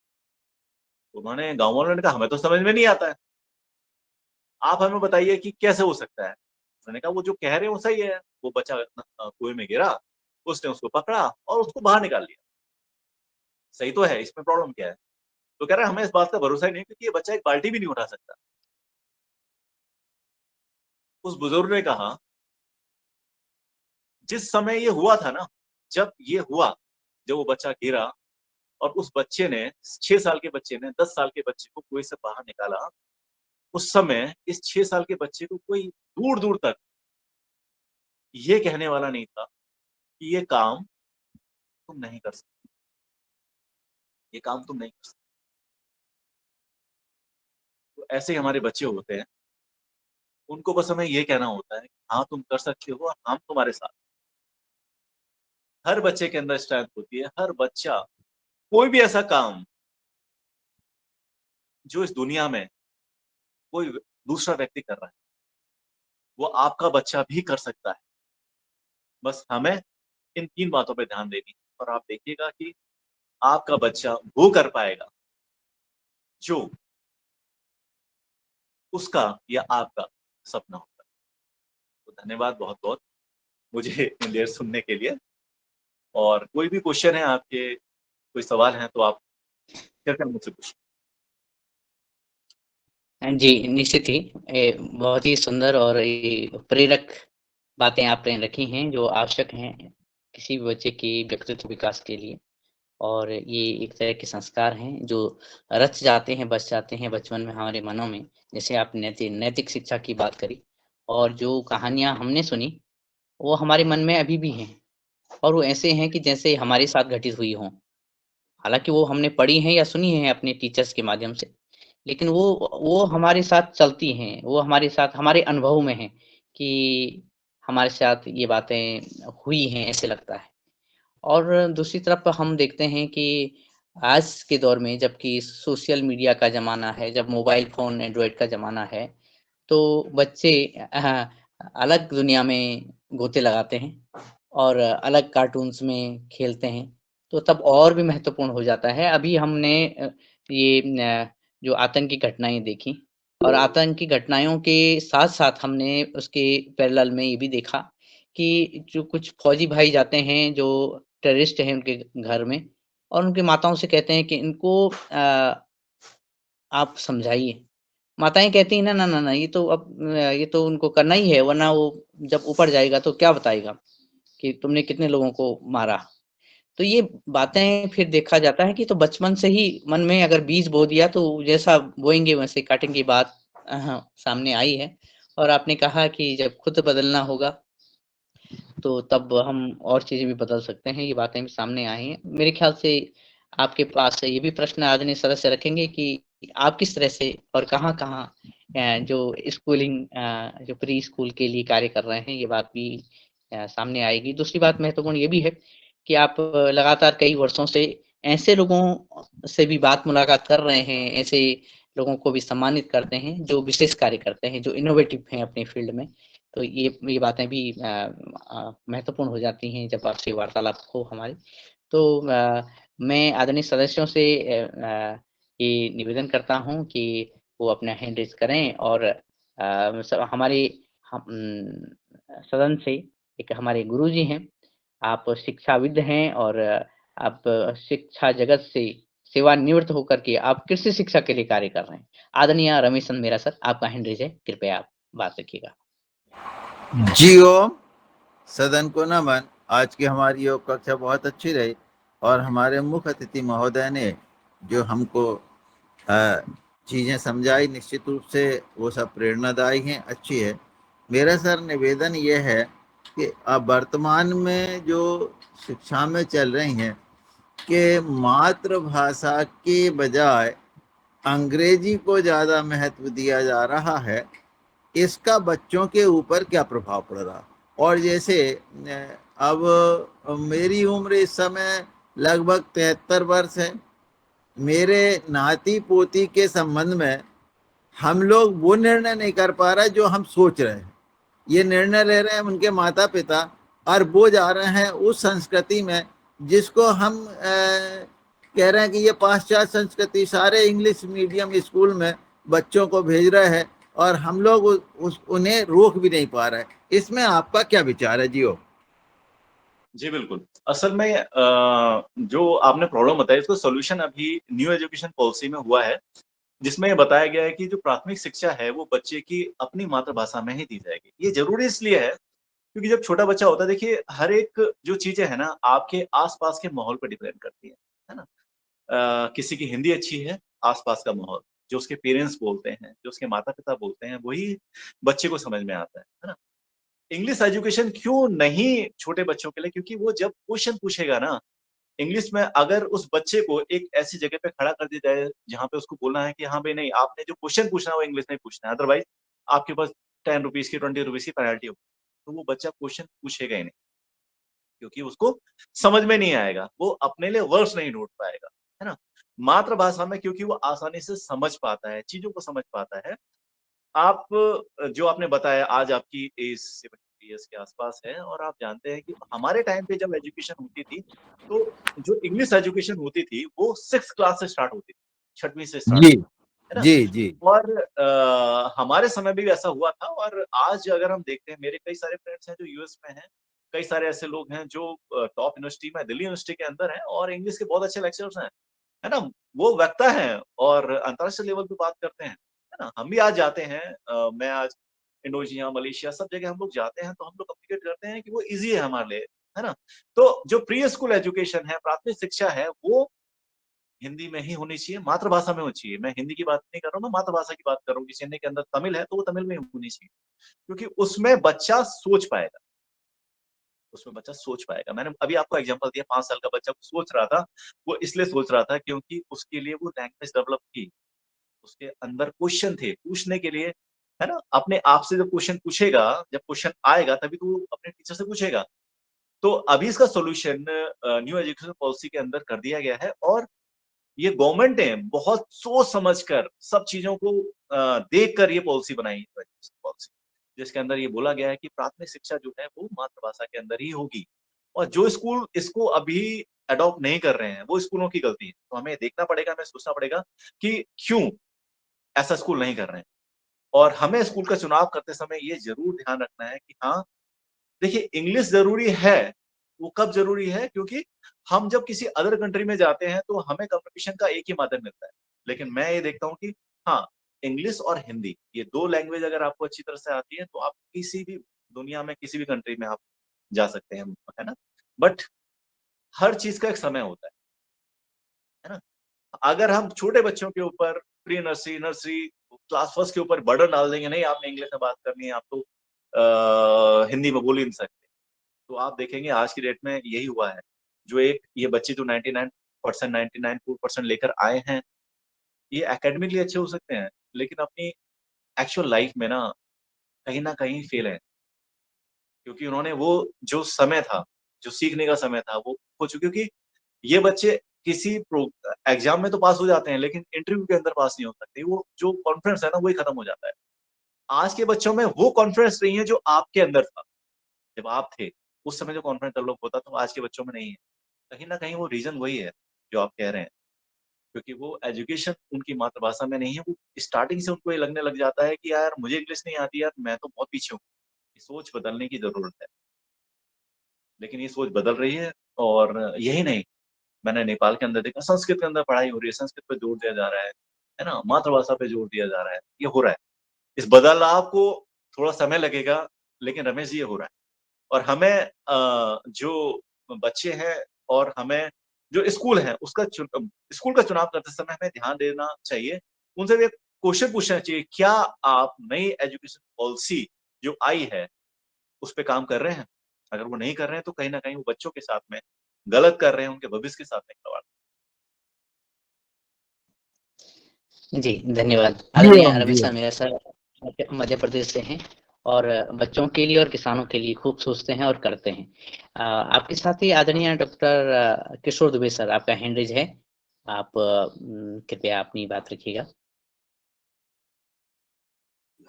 तो उन्होंने, गाँव वालों ने कहा हमें तो समझ में नहीं आता है। आप हमें बताइए कि कैसे हो सकता है? उन्होंने कहा वो जो कह रहे हैं वो सही है। वो बच्चा कुएँ में गिरा, उसने उसको पकड़ा और उसको बाहर निकाल लिया। सही तो है, इसमें प्रॉब्लम क्या है? तो कह रहा है हमें इस बात का भरोसा ही नहीं, क्योंकि ये बच्चा एक बाल्टी भी नहीं उठा सकता। उस बुजुर्ग ने कहा, जिस समय ये हुआ था ना, जब ये हुआ, जब वो बच्चा गिरा और उस बच्चे ने 6 साल के बच्चे ने 10 साल के बच्चे को कुएँ से बाहर निकाला, उस समय इस 6 साल के बच्चे को कोई दूर-दूर तक ये कहने वाला नहीं था कि ये काम तुम नहीं कर सकते, ये काम तुम नहीं कर सकते। तो ऐसे ही हमारे बच्चे होते हैं, उनको बस हमें ये कहना होता है, हाँ, तुम कर सकते हो और हम तुम्हारे साथ। हर बच्चे के अंदर स्ट्रेंथ होती है, हर बच्चा कोई भी ऐसा काम जो इस दुनिया में कोई दूसरा व्यक्ति कर रहा है, वो आपका बच्चा भी कर सकता है। बस हमें इन 3 बातों पे ध्यान देनी है और आप देखिएगा कि आपका बच्चा वो कर पाएगा, जो उसका या आपका सपना होगा। तो धन्यवाद बहुत-बहुत मुझे इतनी देर सुनने के लिए और कोई भी क्वेश्चन है आपके, कोई सवाल हैं तो आप कृपया मुझसे पूछिए। जी, निश्चित ही। बहुत ही सुंदर और ये प्रेरक बातें आपने रखी हैं, जो आवश्यक हैं किसी भी बच्चे के व्यक्तित्व विकास के लिए। और ये एक तरह के संस्कार हैं, जो रच जाते हैं, बस जाते हैं बचपन में हमारे मनों में। जैसे आप नैतिक शिक्षा की बात करी और जो कहानियाँ हमने सुनी, वो हमारे मन में अभी भी हैं और वो ऐसे हैं कि जैसे हमारे साथ घटित हुई हों। हालाँकि वो हमने पढ़ी हैं या सुनी हैं अपने टीचर्स के माध्यम से, लेकिन वो हमारे साथ चलती हैं, वो हमारे साथ हमारे अनुभव में हैं कि हमारे साथ ये बातें हुई हैं, ऐसे लगता है। और दूसरी तरफ हम देखते हैं कि आज के दौर में जबकि सोशल मीडिया का ज़माना है, जब मोबाइल फ़ोन, एंड्रॉइड का ज़माना है, तो बच्चे अलग दुनिया में गोते लगाते हैं और अलग कार्टून्स में खेलते हैं, तो तब और भी महत्वपूर्ण हो जाता है। अभी हमने ये जो आतंकी घटनाएँ देखी और आतंकी घटनाओं के साथ-साथ हमने उसके पैरेलल में ये भी देखा कि जो कुछ फौजी भाई जाते हैं, जो टेररिस्ट हैं उनके घर में और उनकी माताओं से कहते हैं कि इनको आप समझाइए। माताएँ कहती हैं, "ना, ना, ना, ना, ये तो उनको करना ही है, वरना वो जब ऊपर जाएगा तो क्या बताएगा कि तुमने कितने लोगों को मारा।" तो ये बातें फिर देखा जाता है कि तो बचपन से ही मन में अगर बीज बो दिया तो जैसा बोएँगे वैसे काटेंगे बात सामने आई है। और आपने कहा कि जब खुद बदलना होगा तो तब हम और चीज़ें भी बदल सकते हैं, ये बातें भी सामने आई हैं। मेरे ख़्याल से आपके पास ये भी प्रश्न आदरणीय सदस्य रखेंगे कि आप किस तरह से और कहाँ-कहाँ जो स्कूलिंग जो प्री स्कूल के लिए कार्य कर रहे हैं, ये बात भी सामने आएगी। दूसरी बात महत्वपूर्ण ये भी है कि आप लगातार कई वर्षों से ऐसे लोगों से भी बात मुलाकात कर रहे हैं, ऐसे लोगों को भी सम्मानित करते हैं, जो विशेष कार्य करते हैं, जो इनोवेटिव हैं अपने फ़ील्ड में। तो ये बातें भी महत्वपूर्ण हो जाती हैं जब आपसे वार्तालाप हो हमारी। तो मैं आदरणीय सदस्यों से ये निवेदन करता हूँ कि वो अपना हैंड रेज़ करें और हमारे सदन से एक हमारे गुरुजी हैं, आप शिक्षाविद हैं और आप शिक्षा जगत से सेवानिवृत्त होकर के आप कृषि शिक्षा के लिए कार्य कर रहे हैं। आदरणीय रमेशन मेहरा सर, आपका हैंड रेज़ है, कृपया आप बात रखिएगा। जी ओम, सदन को नमन। आज की हमारी योग कक्षा बहुत अच्छी रही और हमारे मुख्य अतिथि महोदय ने जो हमको चीज़ें समझाई, निश्चित रूप से वो सब प्रेरणादायी हैं, अच्छी है। मेरा सर निवेदन ये है कि अब वर्तमान में जो शिक्षा में चल रही हैं कि मातृभाषा के बजाय अंग्रेजी को ज़्यादा महत्व दिया जा रहा है, इसका बच्चों के ऊपर क्या प्रभाव पड़ रहा। और जैसे अब मेरी उम्र इस समय लगभग 73 वर्ष है। मेरे नाती पोती के संबंध में हम लोग वो निर्णय नहीं कर पा रहे जो हम सोच रहे हैं। ये निर्णय ले रहे हैं उनके माता पिता और वो जा रहे हैं उस संस्कृति में जिसको हम कह रहे हैं कि ये पाश्चात्य संस्कृति, सारे इंग्लिश मीडियम स्कूल में बच्चों को भेज रहे हैं और हम लोग उन्हें रोक भी नहीं पा रहे। इसमें आपका क्या विचार है जियो? जी, बिल्कुल। असल में जो आपने प्रॉब्लम बताई, इसका सॉल्यूशन अभी न्यू एजुकेशन पॉलिसी में हुआ है जिसमें ये बताया गया है कि जो प्राथमिक शिक्षा है वो बच्चे की अपनी मातृभाषा में ही दी जाएगी। ये ज़रूरी इसलिए है क्योंकि जब छोटा बच्चा होता है, देखिए हर एक जो चीज़ें हैं ना आपके आस-पास के माहौल पे डिपेंड करती है ना? किसी की हिंदी अच्छी है, आस-पास का माहौल, जो उसके पेरेंट्स बोलते हैं, जो उसके माता-पिता बोलते हैं, वही बच्चे को समझ में आता है ना? इंग्लिश एजुकेशन क्यों नहीं छोटे बच्चों के लिए? क्योंकि वो जब क्वेश्चन पूछेगा ना, इंग्लिश में, अगर उस बच्चे को एक ऐसी जगह पे खड़ा कर दिया जाए, जहाँ पे उसको बोलना है कि हाँ, भई नहीं, आपने जो क्वेश्चन पूछना है वो इंग्लिश में पूछना है, अदरवाइज़ आपके पास ₹10 की, ₹20 की पेनल्टी होगी। तो वो बच्चा क्वेश्चन पूछेगा ही नहीं, क्योंकि उसको समझ में नहीं आएगा, वो अपने लिए वर्ड्स नहीं ढूँढ पाएगा, है ना? मातृभाषा में क्योंकि वो आसानी से समझ पाता है, चीज़ों को समझ पाता है। आप जो आपने बताया, आज आपकी एज 70 इयर्स के आस-पास है और आप जानते हैं कि हमारे टाइम पे जब एजुकेशन होती थी, तो जो इंग्लिश एजुकेशन होती थी, वो 6th क्लास से स्टार्ट होती थी, 6वीं से स्टार्ट जी, होती थी, है ना? जी, जी। और हमारे समय में भी ऐसा हुआ था और आज अगर हम देखते हैं, मेरे कई सारे फ्रेंड्स हैं जो यूएस में हैं, कई सारे ऐसे लोग हैं जो टॉप यूनिवर्सिटी में, दिल्ली यूनिवर्सिटी के अंदर हैं और इंग्लिश के बहुत अच्छे लेक्चरर्स हैं। है ना? वो वक्ता हैं और अंतर्राष्ट्रीय लेवल पे बात करते हैं, है ना? हम भी आज जाते हैं, मैं आज इंडोनेशिया, मलेशिया सब जगह हम लोग जाते हैं, तो हम लोग कम्युनिकेट करते हैं कि वो ईज़ी है हमारे लिए, है ना? तो जो प्री स्कूल एजुकेशन है, प्राथमिक शिक्षा है, वो हिंदी में ही होनी चाहिए, मातृभाषा में होनी चाहिए। मैं हिंदी की बात नहीं कर रहा हूँ, मैं मातृभाषा की बात कर रहा हूँ। किसी अन्य के अंदर तमिल है, तो वो तमिल में होनी चाहिए, क्योंकि उसमें बच्चा सोच पाएगा। उसमें बच्चा सोच पाएगा। मैंने अभी आपको एग्ज़ाम्पल दिया, 5 साल का बच्चा सोच रहा था, वो इसलिए सोच रहा था क्योंकि उसके लिए वो लैंग्वेज डेवलप थी। उसके अंदर क्वेश्चन थे, पूछने के लिए, है ना? अपने आप से जब क्वेश्चन पूछेगा, जब क्वेश्चन आएगा तभी तो वो अपने टीचर से पूछेगा। तो अभी इसका सॉल्यूशन न्यू एजुकेशन पॉलिसी के अंदर कर दिया गया है और ये गवर्नमेंट ने बहुत सोच समझ कर सब चीज़ों को देख कर ये पॉलिसी बनाई है, एजुकेशन पॉलिसी। जिसके अंदर ये बोला गया है कि प्राथमिक शिक्षा जो है वो मातृभाषा के अंदर ही होगी और जो स्कूल इसको अभी अडॉप्ट नहीं कर रहे हैं, वो स्कूलों की गलती है। तो हमें देखना पड़ेगा, हमें सोचना पड़ेगा कि क्यों ऐसा स्कूल नहीं कर रहे हैं? और हमें स्कूल का चुनाव करते समय ये ज़रूर ध्यान रखना है कि हाँ, देखिए इंग्लिश ज़रूरी है। वो कब ज़रूरी है? क्योंकि हम जब किसी अदर कंट्री में जाते हैं तो हमें कम्युनिकेशन का एक ही माध्यम मिलता है। लेकिन मैं ये देखता हूँ कि हाँ, इंग्लिश और हिंदी ये 2 लैंग्वेज अगर आपको अच्छी तरह से आती है तो आप किसी भी दुनिया में किसी भी कंट्री में आप जा सकते हैं, है ना? बट हर चीज़ का एक समय होता है ना? अगर हम छोटे बच्चों के ऊपर pre nursery, nursery, class first के ऊपर बर्डन डाल देंगे, नहीं आपने इंग्लिश में बात करनी है, आप तो हिंदी में बोल ही नहीं सकते। तो आप देखेंगे आज की डेट में यही हुआ है। जो एक ये बच्चे जो 99% 99% लेकर आए हैं, ये एकेडमिकली अच्छे हो सकते हैं, लेकिन अपनी एक्चुअल लाइफ में ना कहीं न कहीं फेल हैं। क्योंकि उन्होंने वो जो समय था, जो सीखने का समय था, वो खो चुके, क्योंकि ये बच्चे किसी एग्ज़ाम में तो पास हो जाते हैं, लेकिन इंटरव्यू के अंदर पास नहीं हो सकते। वो जो कॉन्फिडेंस है ना, वही खत्म हो जाता है। आज के बच्चों में वो कॉन्फिडेंस नहीं है जो आपके अंदर था। जब आप थे, उस समय जो कॉन्फिडेंस डेवलप होता था, वो आज के बच्चों में नहीं है। कहीं न कहीं वो रीज़न वही है, जो आप कह रहे हैं। क्योंकि वो एजुकेशन उनकी मातृभाषा में नहीं है, वो स्टार्टिंग से उनको ये लगने लग जाता है कि यार मुझे इंग्लिश नहीं आती यार, मैं तो बहुत पीछे हूँ। ये सोच बदलने की ज़रूरत है। लेकिन ये सोच बदल रही है और यही नहीं, मैंने नेपाल के अंदर देखा, संस्कृत के अंदर पढ़ाई हो रही है, संस्कृत पे जोर दिया जा रहा है ना? मातृभाषा पे जोर दिया जा रहा है, ये हो रहा है। इस बदलाव को थोड़ा समय लगेगा, लेकिन रमेश जी ये हो रहा है। और हमें जो बच्चे हैं और हमें जो स्कूल है, स्कूल का चुनाव करते समय हमें ध्यान देना चाहिए। उनसे भी एक क्वेश्चन पूछना चाहिए, क्या आप नई एजुकेशन पॉलिसी जो आई है, उस पे काम कर रहे हैं? अगर वो नहीं कर रहे हैं, तो कहीं न कहीं वो बच्चों के साथ में गलत कर रहे हैं, उनके भविष्य के साथ में खिलवाड़। जी, धन्यवाद। जी आदरणीय ओम, जी रमेश सर ओम। मेरा सर मध्य प्रदेश से हैं और बच्चों के लिए और किसानों के लिए खूब सोचते हैं और करते हैं। आपके साथ ही आदरणीय डॉक्टर किशोर दुबे सर, आपका हैंड रेज़ है। आप कृपया अपनी बात रखिएगा।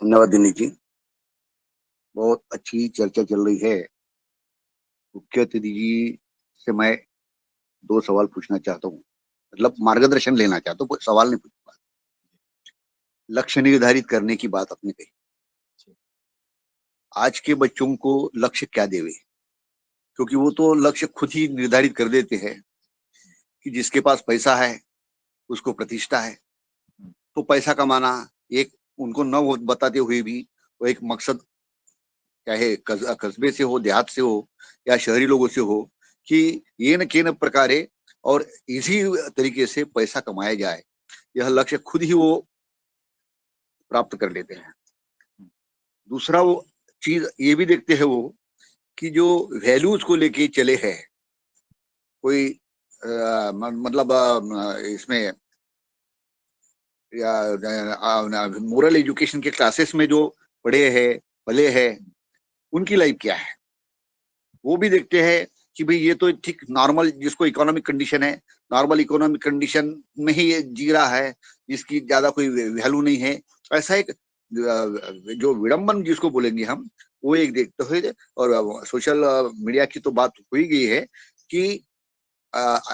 धन्यवाद दिनेश जी। बहुत अच्छी चर्चा चल रही है। मुख्य अतिथि जी से मैं 2 सवाल पूछना चाहता हूँ, मतलब मार्गदर्शन लेना चाहता हूँ, कोई सवाल नहीं पूछूँगा। लक्ष्य निर्धारित करने की बात आपने कही। आज के बच्चों को लक्ष्य क्या देवे? क्योंकि वो तो लक्ष्य खुद ही निर्धारित कर देते हैं कि जिसके पास पैसा है, उसको प्रतिष्ठा है, तो पैसा कमाना एक उनको न बताते हुए भी वो एक मकसद, चाहे कस्बे से हो, देहात से हो या शहरी लोगों से हो, कि ये न के न प्रकारे और इसी तरीके से पैसा कमाया जाए, यह लक्ष्य खुद ही वो प्राप्त कर लेते हैं। दूसरा वो चीज ये भी देखते हैं वो कि जो वैल्यूज को लेके चले हैं, कोई मतलब इसमें या मोरल एजुकेशन के क्लासेस में जो पढ़े हैं, भले हैं, उनकी लाइफ क्या है, वो भी देखते हैं कि भाई ये तो ठीक नॉर्मल, जिसको इकोनॉमिक कंडीशन है, नॉर्मल इकोनॉमिक कंडीशन में ही ये जी रहा है, जिसकी ज्यादा कोई वैल्यू नहीं है, ऐसा एक जो विडंबन जिसको बोलेंगे हम, वो एक देखते हुए। और सोशल मीडिया की तो बात हो ही गई है कि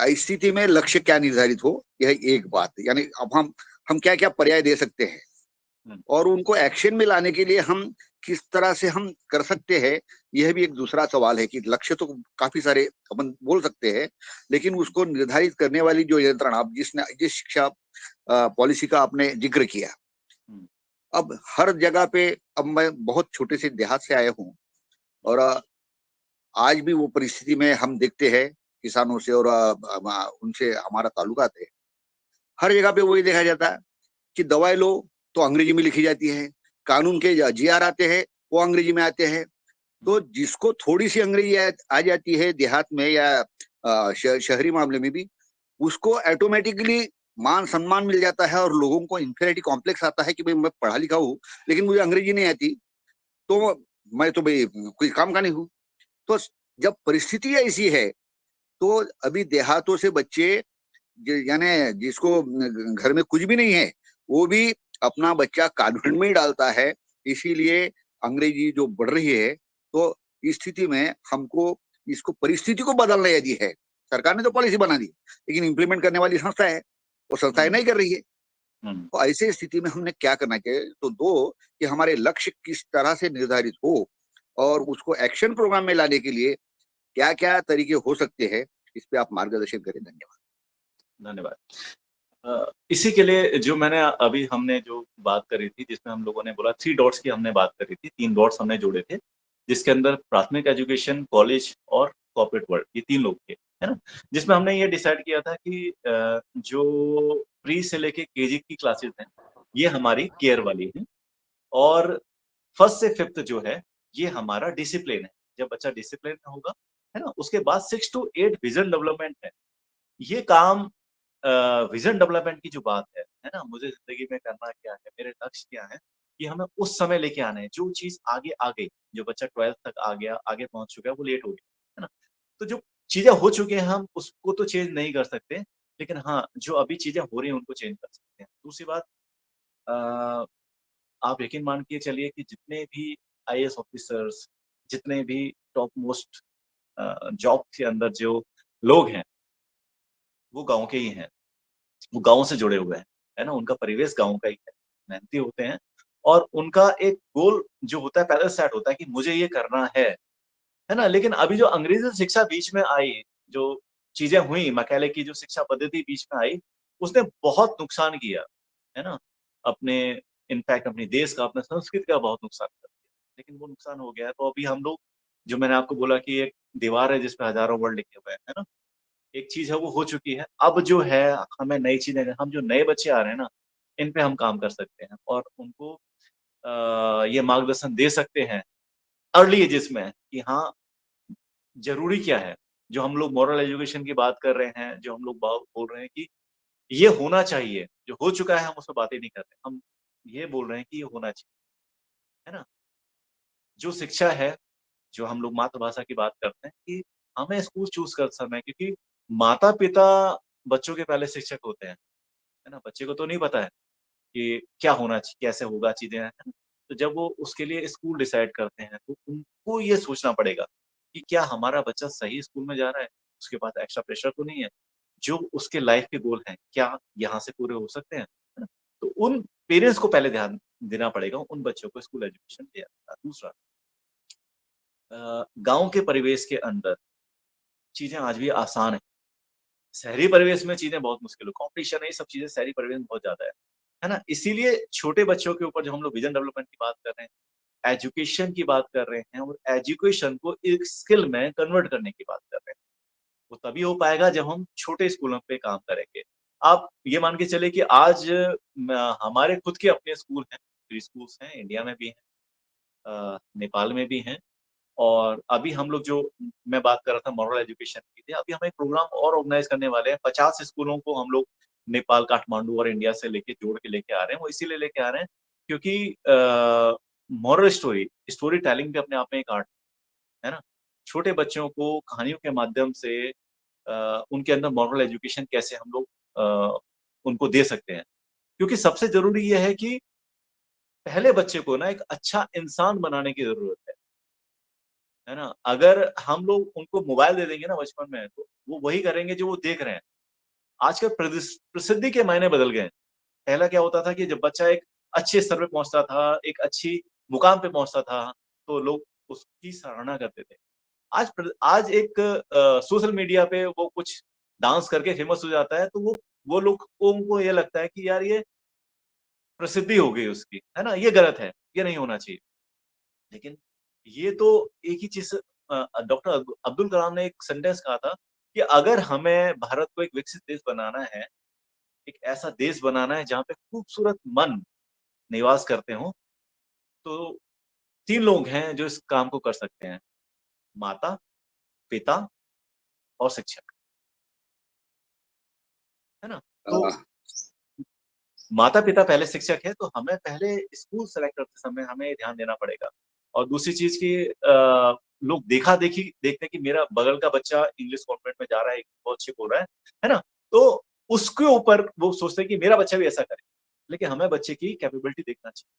इस स्थिति में लक्ष्य क्या निर्धारित हो, यह एक बात, यानी अब हम क्या क्या पर्याय दे सकते हैं और उनको एक्शन में लाने के लिए हम किस तरह से हम कर सकते हैं, यह भी एक दूसरा सवाल है। कि लक्ष्य तो काफी सारे अपन बोल सकते हैं, लेकिन उसको निर्धारित करने वाली जो यंत्रणा, अब जिस शिक्षा पॉलिसी का आपने जिक्र किया, अब हर जगह पे, अब मैं बहुत छोटे से देहात से आया हूँ और आज भी वो परिस्थिति में हम देखते हैं किसानों से, और उनसे हमारा ताल्लुकात है। हर जगह पे वही देखा जाता है कि दवाई लो तो अंग्रेजी में लिखी जाती है, कानून के जीआर आते हैं वो अंग्रेजी में आते हैं। तो जिसको थोड़ी सी अंग्रेजी आ जाती है देहात में या शहरी मामले में भी, उसको ऑटोमेटिकली मान सम्मान मिल जाता है और लोगों को इंफीरियरिटी कॉम्प्लेक्स आता है कि भाई मैं पढ़ा लिखा हूँ लेकिन मुझे अंग्रेजी नहीं आती, तो मैं तो भाई कोई काम का नहीं हूँ। तो जब परिस्थिति ऐसी है, तो अभी देहातों से बच्चे यानी जिसको घर में कुछ भी नहीं है, वो भी अपना बच्चा कॉन्वेंट में ही डालता है। इसीलिए अंग्रेजी जो बढ़ रही है, तो इस स्थिति में हमको इसको परिस्थिति को बदलना यदि है, सरकार ने तो पॉलिसी बना दी लेकिन इम्प्लीमेंट करने वाली संस्था है, वो संस्थाएं नहीं कर रही है। तो ऐसे स्थिति में हमने क्या करना चाहिए, तो दो, कि हमारे लक्ष्य किस तरह से निर्धारित हो और उसको एक्शन प्रोग्राम में लाने के लिए क्या क्या तरीके हो सकते हैं, इस पे आप मार्गदर्शन करें। धन्यवाद। धन्यवाद। इसी के लिए जो मैंने अभी हमने जो बात करी थी, जिसमें हम लोगों ने बोला 3 डॉट्स की हमने बात करी थी, 3 डॉट्स हमने जोड़े थे, जिसके अंदर प्राथमिक एजुकेशन, कॉलेज और कॉर्पोरेट वर्ल्ड, ये 3 लोग थे, है ना? जिसमें हमने ये डिसाइड किया था कि जो प्री से लेके केजी की क्लासेस हैं, ये हमारी केयर वाली हैं और फर्स्ट से फिफ्थ जो है, ये हमारा डिसिप्लिन है। जब बच्चा डिसिप्लिन में होगा, है ना? उसके बाद 6 टू 8 विजन डेवलपमेंट है। ये काम विजन डेवलपमेंट की जो बात है ना? मुझे ज़िंदगी में करना क्या है, मेरे लक्ष्य क्या हैं, ये हमें उस समय लेके आना है। जो चीज़ आगे आ गई, जो बच्चा 12th तक आ गया, आगे पहुँच चुका है, वो लेट हो गया, है ना? तो जो चीज़ें हो चुकी हैं, हम उसको तो चेंज नहीं कर सकते, लेकिन हाँ, जो अभी चीज़ें हो रही हैं, उनको चेंज कर सकते हैं। दूसरी बात, अ, आप यकीन मान के चलिए कि जितने भी आईएएस ऑफिसर्स, जितने भी टॉप मोस्ट जॉब के अंदर जो लोग हैं, वो गाँव के ही हैं। वो गाँव से जुड़े हुए हैं, है ना? उनका परिवेश गाँव का ही है, मेहनती होते हैं और उनका एक गोल जो होता है पहले सेट होता है कि मुझे ये करना है ना? लेकिन अभी जो अंग्रेजी शिक्षा बीच में आई, जो चीज़ें हुई, मैकाले की जो शिक्षा पद्धति बीच में आई, उसने बहुत नुकसान किया, है ना? अपने इनफैक्ट अपने देश का, अपने संस्कृति का बहुत नुकसान कर दिया। लेकिन वो नुकसान हो गया है, तो अभी हम लोग, जो मैंने आपको बोला कि एक दीवार है जिस पे हज़ारों वर्ड लिखे हुए हैं, है ना? एक चीज़ है वो हो चुकी है। अब जो है हमें नई चीज़ें, हम जो नए बच्चे आ रहे हैं ना, इन पे हम काम कर सकते हैं और उनको ये मार्गदर्शन दे सकते हैं अर्ली एजेस में कि हाँ, ज़रूरी क्या है। जो हम लोग मॉरल एजुकेशन की बात कर रहे हैं, जो हम लोग बोल रहे हैं कि ये होना चाहिए, जो हो चुका है हम उस पे बातें नहीं कर रहे। हम ये बोल रहे हैं कि ये होना चाहिए, है ना? जो शिक्षा है, जो हम लोग मातृभाषा की बात करते हैं कि हमें स्कूल चूज़ कर समय, क्योंकि माता-पिता बच्चों के पहले शिक्षक होते हैं। है ना? बच्चे को तो नहीं पता है कि क्या होना चाहिए, कैसे होगा चीज़ें, है ना? तो जब वो उसके लिए स्कूल डिसाइड करते हैं, तो उनको ये सोचना पड़ेगा कि क्या हमारा बच्चा सही स्कूल में जा रहा है? उसके पास एक्स्ट्रा प्रेशर तो नहीं है? जो उसके लाइफ के गोल हैं, क्या यहाँ से पूरे हो सकते हैं? है ना? तो उन पेरेंट्स को पहले ध्यान देना पड़ेगा, उन बच्चों को स्कूल एजुकेशन दिया। दूसरा, गाँव के परिवेश के अंदर चीज़ें आज भी आसान हैं। शहरी परिवेश में चीज़ें बहुत मुश्किल है, कॉम्पिटिशन है, ये सब चीज़ें शहरी परिवेश में बहुत ज़्यादा है। है ना? इसीलिए छोटे बच्चों के ऊपर जो हम लोग विजन डेवलपमेंट की बात कर रहे हैं, एजुकेशन की बात कर रहे हैं और एजुकेशन को एक स्किल में कन्वर्ट करने की बात कर रहे हैं। वो तभी हो पाएगा जब हम छोटे स्कूलों पे काम करेंगे। आप ये मान के चलिए कि आज हमारे खुद के अपने स्कूल हैं, प्री स्कूल्स हैं, इंडिया में भी हैं, नेपाल में भी हैं और अभी हम लोग जो मैं बात कर रहा था मॉरल एजुकेशन की थी, अभी हम एक प्रोग्राम और ऑर्गेनाइज़ करने वाले हैं। 50 स्कूलों को हम लोग नेपाल, काठमांडू और इंडिया से लेके जोड़ के लेके आ रहे हैं। वो इसीलिए लेके आ रहे हैं क्योंकि मॉरल स्टोरी टेलिंग भी अपने आप में एक आर्ट है ना? छोटे बच्चों को कहानियों के माध्यम से उनके अंदर मॉरल एजुकेशन कैसे हम लोग उनको दे सकते हैं। क्योंकि सबसे ज़रूरी ये है कि पहले बच्चे को ना एक अच्छा इंसान बनाने की ज़रूरत है ना? अगर हम लोग उनको मोबाइल दे देंगे ना बचपन में, तो वो वही करेंगे जो वो देख रहे हैं। आजकल प्रसिद्धि के मायने बदल गए हैं। पहला क्या होता था कि जब बच्चा एक अच्छे स्तर पे पहुँचता था, एक अच्छी मुकाम पे पहुँचता था, तो लोग उसकी सराहना करते थे। आज एक सोशल मीडिया पे वो कुछ डांस करके फेमस हो जाता है, तो वो लोगों को ये लगता है कि यार ये प्रसिद्धि हो गई उसकी, है ना? ये गलत है, ये नहीं होना चाहिए। लेकिन ये तो एक ही चीज़ डॉक्टर अब्दुल कलाम ने एक सेंटेंस कहा था कि अगर हमें भारत को एक विकसित देश बनाना है, एक ऐसा देश बनाना है जहाँ पे खूबसूरत मन निवास करते हों, तो 3 लोग हैं जो इस काम को कर सकते हैं, माता, पिता और शिक्षक, है ना? तो हाँ, माता-पिता पहले शिक्षक है, तो हमें पहले स्कूल सेलेक्ट करते समय हमें ध्यान देना पड़ेगा। और दूसरी चीज़ कि लोग देखा-देखी देखते हैं कि मेरा बगल का बच्चा इंग्लिश कॉन्वेंट में जा रहा है, बहुत अच्छी बोल रहा है ना? तो उसके ऊपर वो सोचते हैं कि मेरा बच्चा भी ऐसा करे। लेकिन हमें बच्चे की कैपेबिलिटी देखना चाहिए।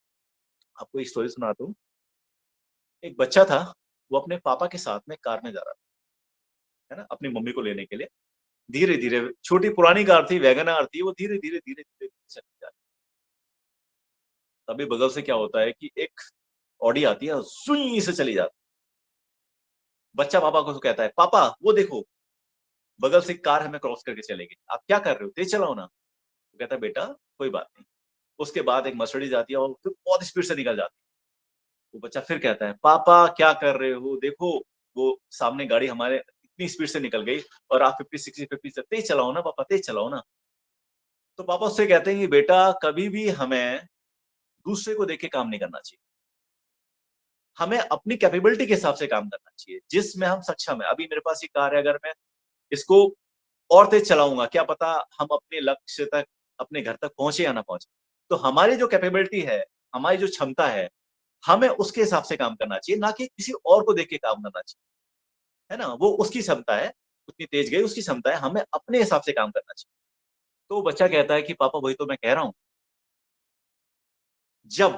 आपको एक स्टोरी सुनाता हूँ। एक बच्चा था, वो अपने पापा के साथ में कार में जा रहा था, है ना? अपनी मम्मी को लेने के लिए। धीरे-धीरे छोटी पुरानी कार थी, वैगन आर थी, वो धीरे-धीरे, धीरे-धीरे चली जा रही। तभी बगल से क्या होता है कि एक ऑडी आती है और सुई से चली जाती है। बच्चा पापा को कहता है, "पापा वो देखो, बगल से कार हमें क्रॉस करके चलेगी। आप क्या कर रहे हो? तेज़ चलाओ ना।" वो कहता है, "बेटा कोई बात नहीं।" उसके बाद एक मर्सिडीज़ आती है और फिर बहुत स्पीड से निकल जाती है। वो बच्चा फिर कहता है, "पापा क्या कर रहे हो? देखो, वो सामने गाड़ी हमारे इतनी स्पीड से निकल गई और आप 50, 60, 50 से तेज़ चलाओ ना पापा, तेज़ चलाओ ना।" तो पापा उससे कहते हैं कि बेटा कभी भी हमें दूसरे को देख के काम नहीं करना चाहिए। हमें अपनी कैपेबिलिटी के हिसाब से काम करना चाहिए, जिसमें हम सक्षम हैं। अभी मेरे पास ये कार है, अगर मैं इसको और तेज़ चलाऊँगा, क्या पता हम अपने लक्ष्य तक, अपने घर तक पहुँचे या ना पहुँचे। तो हमारी जो कैपेबिलिटी है, हमारी जो क्षमता है, हमें उसके हिसाब से काम करना चाहिए, ना कि किसी और को देख के काम करना चाहिए। है ना? वो उसकी क्षमता है, उतनी तेज़ गई उसकी क्षमता है, हमें अपने हिसाब से काम करना चाहिए। तो बच्चा कहता है कि पापा वही तो मैं कह रहा हूँ, जब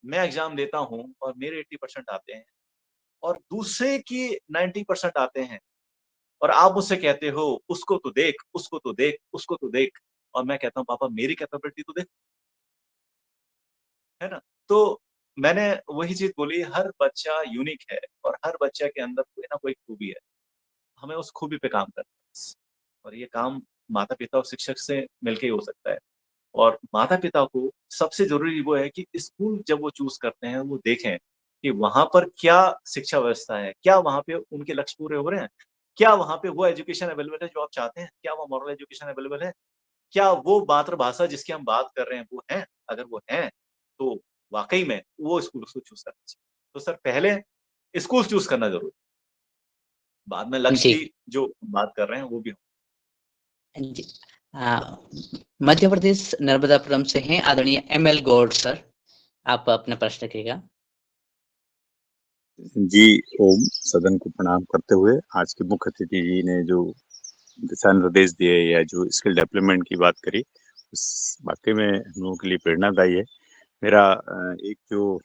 मैं एग्ज़ाम देता हूँ और मेरे 80% आते हैं और दूसरे की 90% आते हैं और आप मुझसे कहते हो, "उसको तो देख, उसको तो देख, उसको तो देख" और मैं कहता हूँ, "पापा मेरी कैपेबिलिटी तो देख" है ना? तो मैंने वही चीज़ बोली, हर बच्चा यूनिक है और हर बच्चे के अंदर कोई ना कोई खूबी है। हमें उस खूबी पे काम करना है बस। और ये काम माता-पिता और शिक्षक से मिलके ही हो सकता है। और माता-पिता को सबसे ज़रूरी वो है कि स्कूल जब वो चूज़ करते हैं, वो देखें कि वहाँ पर क्या शिक्षा व्यवस्था है? क्या वहाँ पे उनके लक्ष्य पूरे हो रहे हैं? क्या वहाँ पे वो एजुकेशन अवेलेबल है जो आप चाहते हैं? क्या वो मॉरल एजुकेशन अवेलेबल है? क्या वो मातृभाषा जिसकी हम बात कर रहे हैं वो है? अगर वो हैं, तो वाक़ई में वो स्कूल उसको चूज़ करना चाहिए। तो सर पहले स्कूल चूज़ करना ज़रूरी है, बाद में लक्ष्य जी, की जो बात कर रहे हैं वो भी हो। जी। अ, मध्य प्रदेश नर्मदापुरम से हैं आदरणीय एमएल गौड़ सर, आप अपना प्रश्न रखिएगा। जी, ओम सदन को प्रणाम करते हुए आज के मुख्य अतिथि जी ने जो दिशा निर्देश दिए या जो स्किल डेवलपमेंट की बात करी, उस वाक़ई में हम लोगों के लिए प्रेरणादायी है। मेरा एक जो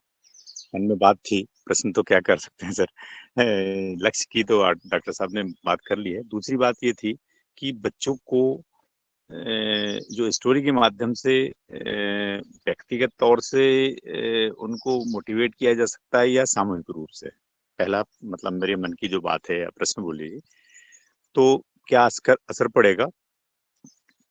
मन में बात थी, प्रश्न तो क्या कर सकते हैं सर लक्ष्य की तो डॉक्टर साहब ने बात कर ली है। दूसरी बात ये थी कि बच्चों को जो स्टोरी के माध्यम से व्यक्तिगत तौर से उनको मोटिवेट किया जा सकता है या सामूहिक रूप से? पहला मतलब मेरे मन की जो बात है या प्रश्न बोलिए, तो क्या असर पड़ेगा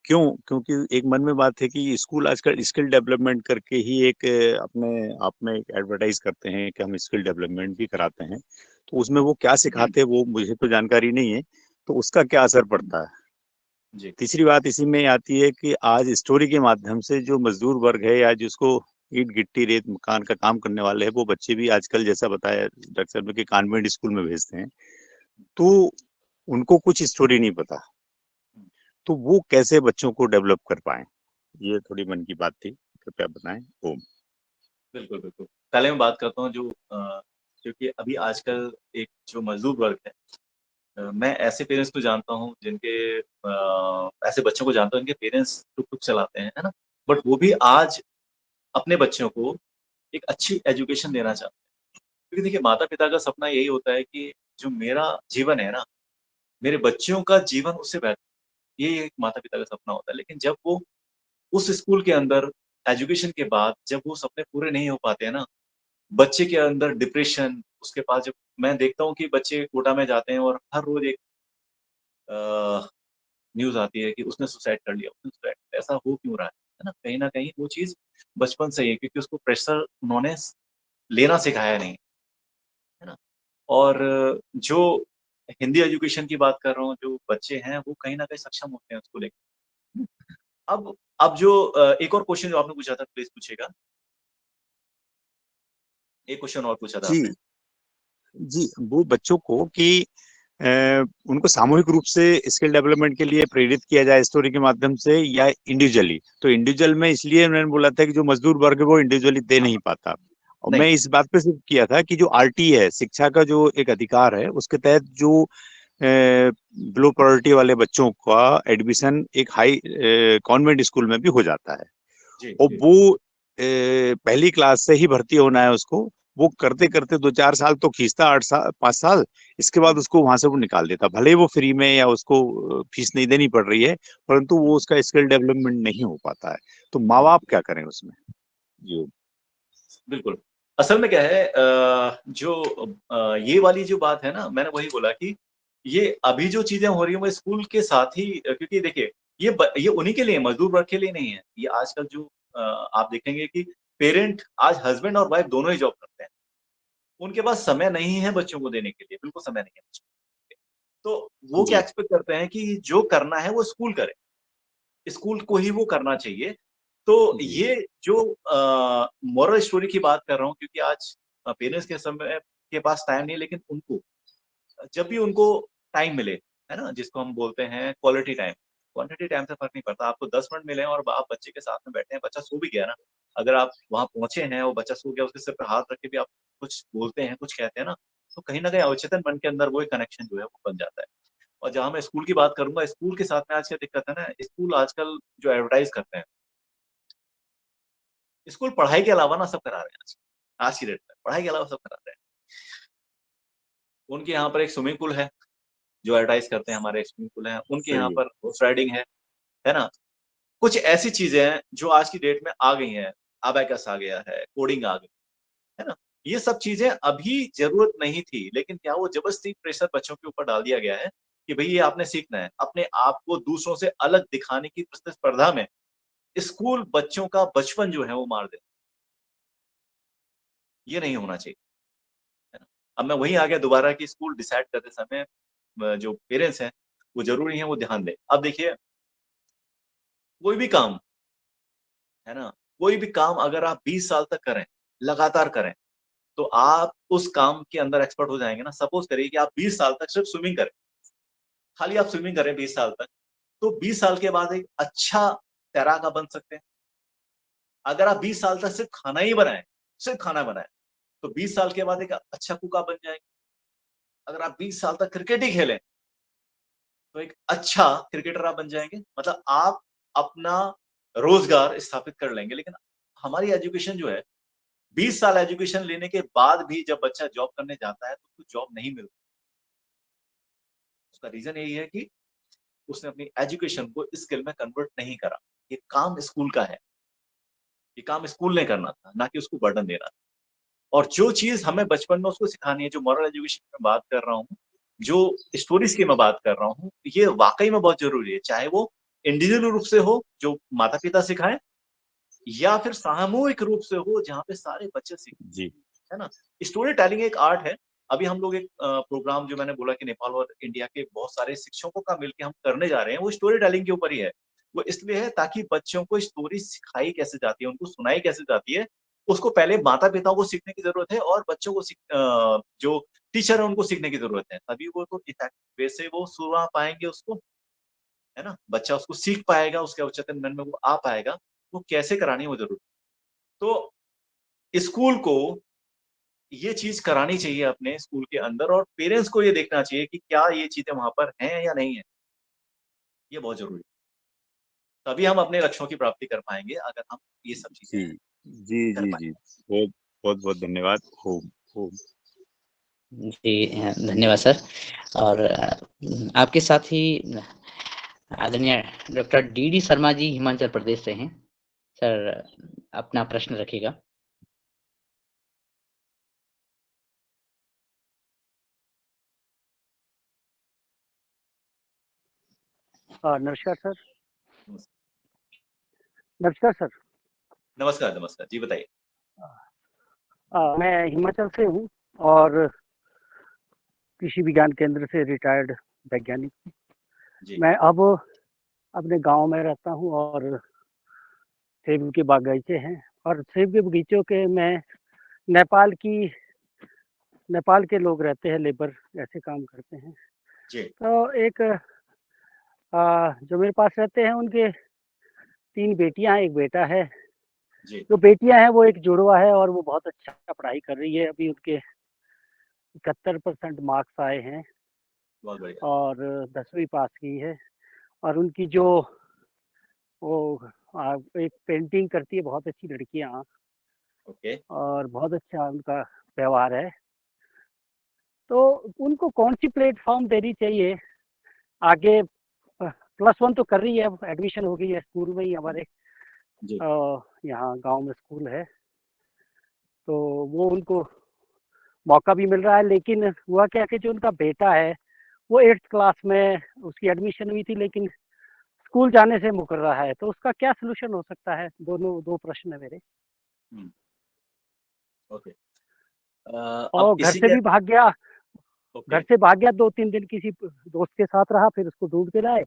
क्यों? क्योंकि एक मन में बात है कि स्कूल आजकल स्किल डेवलपमेंट करके ही एक अपने आप में एक एडवर्टाइज करते हैं कि हम स्किल डेवलपमेंट भी कराते हैं। तो उसमें वो क्या सिखाते हैं वो मुझे तो जानकारी नहीं है, तो उसका क्या असर पड़ता है? जी। तीसरी बात इसी में आती है कि आज स्टोरी के माध्यम से जो मजदूर वर्ग है या जिसको ईंट, गिट्टी, रेत, मकान का काम करने वाले हैं, वो बच्चे भी आजकल जैसा बताया डॉक्टर साहब ने कि कॉन्वेंट स्कूल में भेजते हैं, तो उनको कुछ स्टोरी नहीं पता। तो वो कैसे बच्चों को डेवलप कर पाएँ? ये थोड़ी मन की बात थी, कृपया बताएँ? ओम। बिल्कुल, बिल्कुल। पहले मैं बात करता हूँ जो क्योंकि अभी आजकल एक जो मज़दूर वर्ग है, मैं ऐसे पेरेंट्स को जानता हूँ जिनके ऐसे बच्चों को जानता हूँ जिनके पेरेंट्स टुक-टुक चलाते हैं, है ना? बट वो भी आज अपने बच्चों को एक अच्छी एजुकेशन देना चाहते हैं। क्योंकि देखिए माता-पिता का सपना यही होता है कि जो मेरा जीवन है ना, मेरे बच्चों का जीवन उससे बेहतर, ये एक माता-पिता का सपना होता है। लेकिन जब वो उस स्कूल के अंदर एजुकेशन के बाद जब वो सपने पूरे नहीं हो पाते हैं ना, बच्चे के अंदर डिप्रेशन, उसके बाद जब मैं देखता हूँ कि बच्चे कोटा में जाते हैं और हर रोज़ एक न्यूज़ आती है कि उसने सुसाइड कर लिया, उसने सुसाइड, ऐसा हो क्यों रहा है ना? कहीं न कहीं वो चीज़ बचपन से ही है क्योंकि उसको प्रेशर उन्होंने लेना सिखाया नहीं, है ना? और जो हिंदी एजुकेशन की बात कर रहा हूँ, जो बच्चे हैं वो कहीं न कहीं सक्षम होते हैं उसको लेके। अब जो एक और क्वेश्चन जो आपने पूछा था प्लीज़ पूछिएगा? एक क्वेश्चन और पूछा था जी, आपने। जी, वो बच्चों को कि उनको सामूहिक रूप से स्किल डेवलपमेंट के लिए प्रेरित किया जाए स्टोरी के माध्यम से या इंडिविजुअली? तो इंडिविजुअल में इसलिए मैंने बोला था कि जो मजदूर वर्ग है वो इंडिविजुअली दे हाँ, नहीं पाता। और नहीं, मैं इस बात पे सिर्फ किया था कि जो आरटी है, शिक्षा का जो एक अधिकार है, उसके तहत जो लो प्रायोरिटी वाले बच्चों का एडमिशन एक हाई कॉन्वेंट स्कूल में भी हो जाता है। जी, और जी। वो पहली क्लास से ही भर्ती होना है उसको, वो करते-करते 2-4 साल तो खींचता 8 साल 5 साल, इसके बाद हुँ, उसको वहाँ से वो निकाल देता। भले ही वो फ्री में या उसको फीस नहीं देनी पड़ रही है, परंतु हुँ, वो उसका स्किल डेवलपमेंट नहीं हो पाता है। तो हुँ। माँ-बाप क्या करें उसमें? जी। बिल्कुल। असल में क्या है जो ये वाली जो बात है ना मैंने वही बोला कि ये अभी जो चीज़ें हो रही हैं वो स्कूल के साथ ही क्योंकि देखिए ये उन्हीं के लिए मज़दूर वर्ग के लिए नहीं है। ये आजकल जो आप देखेंगे कि पेरेंट आज हस्बैंड और वाइफ दोनों ही जॉब करते हैं। उनके पास समय नहीं है बच्चों को देने के लिए, बिल्कुल समय नहीं है बच्चों को। तो वो क्या जी, एक्सपेक्ट करते हैं कि जो करना है वो स्कूल करे। स्कूल को ही वो करना चाहिए। तो जी, ये जो मोरल स्टोरी की बात कर रहा हूँ क्योंकि आज पेरेंट्स के समय के पास टाइम नहीं है लेकिन उनको जब भी उनको टाइम मिले, है ना? जिसको हम बोलते हैं क्वालिटी टाइम। क्वांटिटी टाइम से फ़र्क नहीं पड़ता। आपको 10 मिनट मिले हैं और आप बच्चे के साथ में बैठे हैं, बच्चा सो भी गया ना, अगर आप वहाँ पहुँचे हैं, वो बच्चा सो गया, उसके सिर पे हाथ रख के भी आप कुछ बोलते हैं, कुछ कहते हैं ना, तो कहीं न कहीं अवचेतन मन के अंदर वो एक कनेक्शन जो है वो बन जाता है। और जहाँ मैं स्कूल की बात करूँगा, स्कूल के साथ में आज क्या दिक्कत है ना, स्कूल आजकल जो एडवर्टाइज़ करते हैं, स्कूल पढ़ाई के अलावा ना सब करा रहे हैं आज। आज की डेट में, पढ़ाई के अलावा सब करा रहे हैं। उनके यहाँ पर एक स्विमिंग पूल है, जो एडवर्टाइज़ करते हैं हमारे स्विमिंग पूल है। उनके यहाँ सही है। पर हॉर्स राइडिंग है ना? कुछ ऐसी चीज़ें हैं जो आज की डेट में आ गई हैं। अबैकस आ गया है, कोडिंग आ गई, है ना? ये सब चीज़ें अभी ज़रूरत नहीं थी, लेकिन क्या वो ज़बरदस्ती प्रेशर बच्चों के ऊपर डाल दिया गया है कि भई ये आपने सीखना है। अपने आप को दूसरों से अलग दिखाने की प्रतिस्पर्धा में स्कूल बच्चों का बचपन जो है वो मार देता है। ये नहीं होना चाहिए, है ना? अब मैं वहीं आ गया दोबारा कि स्कूल डिसाइड करते समय जो पेरेंट्स हैं, वो ज़रूरी है वो ध्यान दें। अब देखिए, कोई भी काम, है ना? कोई भी काम अगर आप 20 साल तक करें, लगातार करें, तो आप उस काम के अंदर एक्सपर्ट हो जाएँगे ना। सपोज़ करिए कि आप 20 साल तक सिर्फ़ स्विमिंग करें, खाली आप स्विमिंग करें 20 साल तक, तो 20 साल के बाद एक अच्छा तैराक आप बन सकते हैं। अगर आप 20 साल तक सिर्फ़ खाना ही बनाएँ, सिर्फ़ खाना बनाएँ, तो 20 साल के बाद एक अच्छा कुक आप बन जाएँगे। अगर आप 20 साल तक क्रिकेट ही खेलें, तो एक अच्छा क्रिकेटर आप बन जाएँगे। मतलब आप अपना रोज़गार स्थापित कर लेंगे। लेकिन हमारी एजुकेशन जो है, 20 साल एजुकेशन लेने के बाद भी जब बच्चा जॉब करने जाता है, तो उसको जॉब नहीं मिलती। उसका रीज़न यही है कि उसने अपनी एजुकेशन को स्किल में कन्वर्ट नहीं करा। ये काम स्कूल का है, ये काम स्कूल ने करना था, ना कि उसको बर्डन देना था। और जो चीज़ हमें बचपन में उसको सिखानी है, जो मॉरल एजुकेशन की मैं बात कर रहा हूँ, जो स्टोरीज़ की मैं बात कर रहा हूँ, ये वाक़ई में बहुत ज़रूरी है। चाहे वो इंडिविजुअल रूप से हो जो माता-पिता सिखाएँ, या फिर सामूहिक रूप से हो जहाँ पे सारे बच्चे सीखें, जी, है ना? स्टोरी टेलिंग एक आर्ट है। अभी हम लोग एक प्रोग्राम जो मैंने बोला कि नेपाल और इंडिया के बहुत सारे शिक्षकों का मिलके हम करने जा रहे हैं, वो स्टोरी टेलिंग के ऊपर ही है। वो इसलिए है ताकि बच्चों को स्टोरी सिखाई कैसे जाती है, उनको सुनाई कैसे जाती है, उसको पहले माता-पिताओं को सीखने की ज़रूरत है और बच्चों को जो टीचर है उनको सीखने की ज़रूरत है। तभी वो तो इफेक्टिव वे से वो सुना पाएँगे उसको, है ना? बच्चा उसको सीख पाएगा, उसके अवचेतन मन में वो आ पाएगा, वो कैसे करानी है वो ज़रूरी है। तो स्कूल को ये चीज़ करानी चाहिए अपने स्कूल के अंदर और पेरेंट्स को ये देखना चाहिए कि क्या ये चीज़ें वहाँ पर हैं या नहीं है। ये बहुत ज़रूरी है। तभी हम अपने लक्ष्यों की प्राप्ति कर पाएँगे अगर हम ये सब चीज़ें जी। जी, कर जी, पाएँ। जी। बहुत-बहुत धन्यवाद। ओम, ओम। जी धन्यवाद सर। और आपके साथ ही आदरणीय डॉक्टर डी शर्मा जी हिमाचल प्रदेश से हैं। सर अपना प्रश्न रखिएगा। नमस्कार सर। नमस नमस्कार सर। नमस्कार, नमस्कार। जी बताइए। मैं हिमाचल से हूँ और कृषि विज्ञान केंद्र से रिटायर्ड वैज्ञानिक। जी, मैं अब अपने गांव में रहता हूँ और सेब के बागीचे हैं और सेब के बगीचों के में नेपाल की नेपाल के लोग रहते हैं, लेबर ऐसे काम करते हैं। जी, तो एक जो मेरे पास रहते हैं उनके 3 बेटियां हैं, 1 बेटा है। जी। जो बेटियां हैं वो एक जुड़वा है और वो बहुत अच्छा पढ़ाई कर रही है। अभी उनके 71% मार्क्स आए हैं बहुत बढ़िया। और 10वीं पास की है। और उनकी जो वो एक पेंटिंग करती है, बहुत अच्छी लड़कियां, ओके। और बहुत अच्छा उनका व्यवहार है। तो उनको कौन सी प्लेटफॉर्म देनी चाहिए आगे? +1 तो कर रही है, अब एडमिशन हो गई है स्कूल में ही हमारे जी, यहाँ गांव में स्कूल है। तो वो उनको मौका भी मिल रहा है, लेकिन हुआ क्या कि जो उनका बेटा है वो 8th क्लास में उसकी एडमिशन हुई थी, लेकिन स्कूल जाने से मुकर रहा है। तो उसका क्या सोल्यूशन हो सकता है? दोनों 2 प्रश्न है मेरे। हुँ, ओके। अब और घर इसी से के भी भाग गया, ओके। घर से भाग गया, 2-3 दिन किसी दोस्त के साथ रहा, फिर उसको ढूँढ के लाए,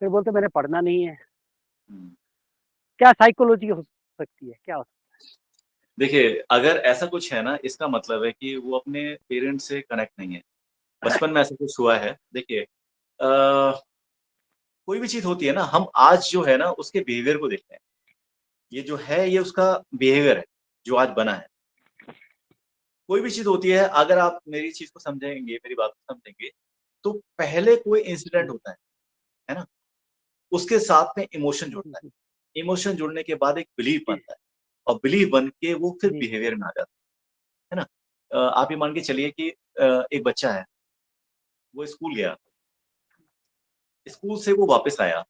फिर बोलते मैंने पढ़ना नहीं है। हुँ। क्या साइकोलॉजी हो सकती है? क्या हो? देखिए, अगर ऐसा कुछ है ना, इसका मतलब है कि वो अपने पेरेंट्स से कनेक्ट नहीं है। बचपन में ऐसा कुछ हुआ है। देखिए कोई भी चीज़ होती है ना, हम आज जो है ना उसके बिहेवियर को देखते हैं। ये जो है ये उसका बिहेवियर है, जो आज बना है। कोई भी चीज़ होती है अगर आप मेरी चीज़ को समझेंगे, मेरी बात को समझेंगे, तो पहले कोई इंसिडेंट हुँ, होता है ना? उसके साथ में इमोशन हुँ, जुड़ता हुँ। है। इमोशन जुड़ने के बाद एक बिलीफ जी, बनता है और बिलीफ बन के वो फिर जी, बिहेवियर में आ जाता है ना? आप ये मान के चलिए कि एक बच्चा है, वो स्कूल गया, स्कूल से वो वापस आया,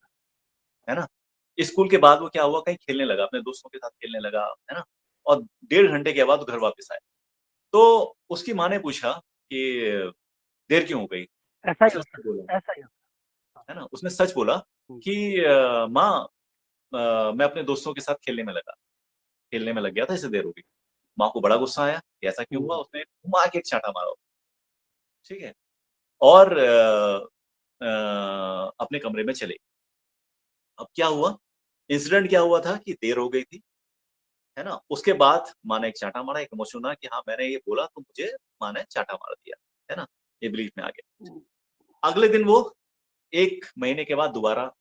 है ना? स्कूल के बाद वो क्या हुआ कहीं खेलने लगा, अपने दोस्तों के साथ खेलने लगा, है ना? और डेढ़ घंटे के बाद वो घर वापस आया। तो उसकी माँ ने पूछा कि देर क्यों हो गई? ऐसा ही उसने होता सच बोला, है, ऐसा ही होता है ना? उसने सच बोला है। हुँ, कि माँ मैं अपने दोस्तों के साथ खेलने में लग गया था इसलिए देर हो गई। माँ को बड़ा गुस्सा आया कि ऐसा क्यों हुआ? हुँ, उसने घुमा के एक चाँटा मारा, ठीक है? और अपने कमरे में चले। अब क्या हुआ? इंसिडेंट क्या हुआ था कि देर हो गई थी, है ना? उसके बाद माँ ने एक चाँटा मारा, एक इमोशन हुआ कि हाँ, मैंने ये बोला तो मुझे माँ ने चाँटा मार दिया, है ना? ये बिलीफ में आ गया। हुँ, अगले दिन वो 1 महीने के बाद दोबारा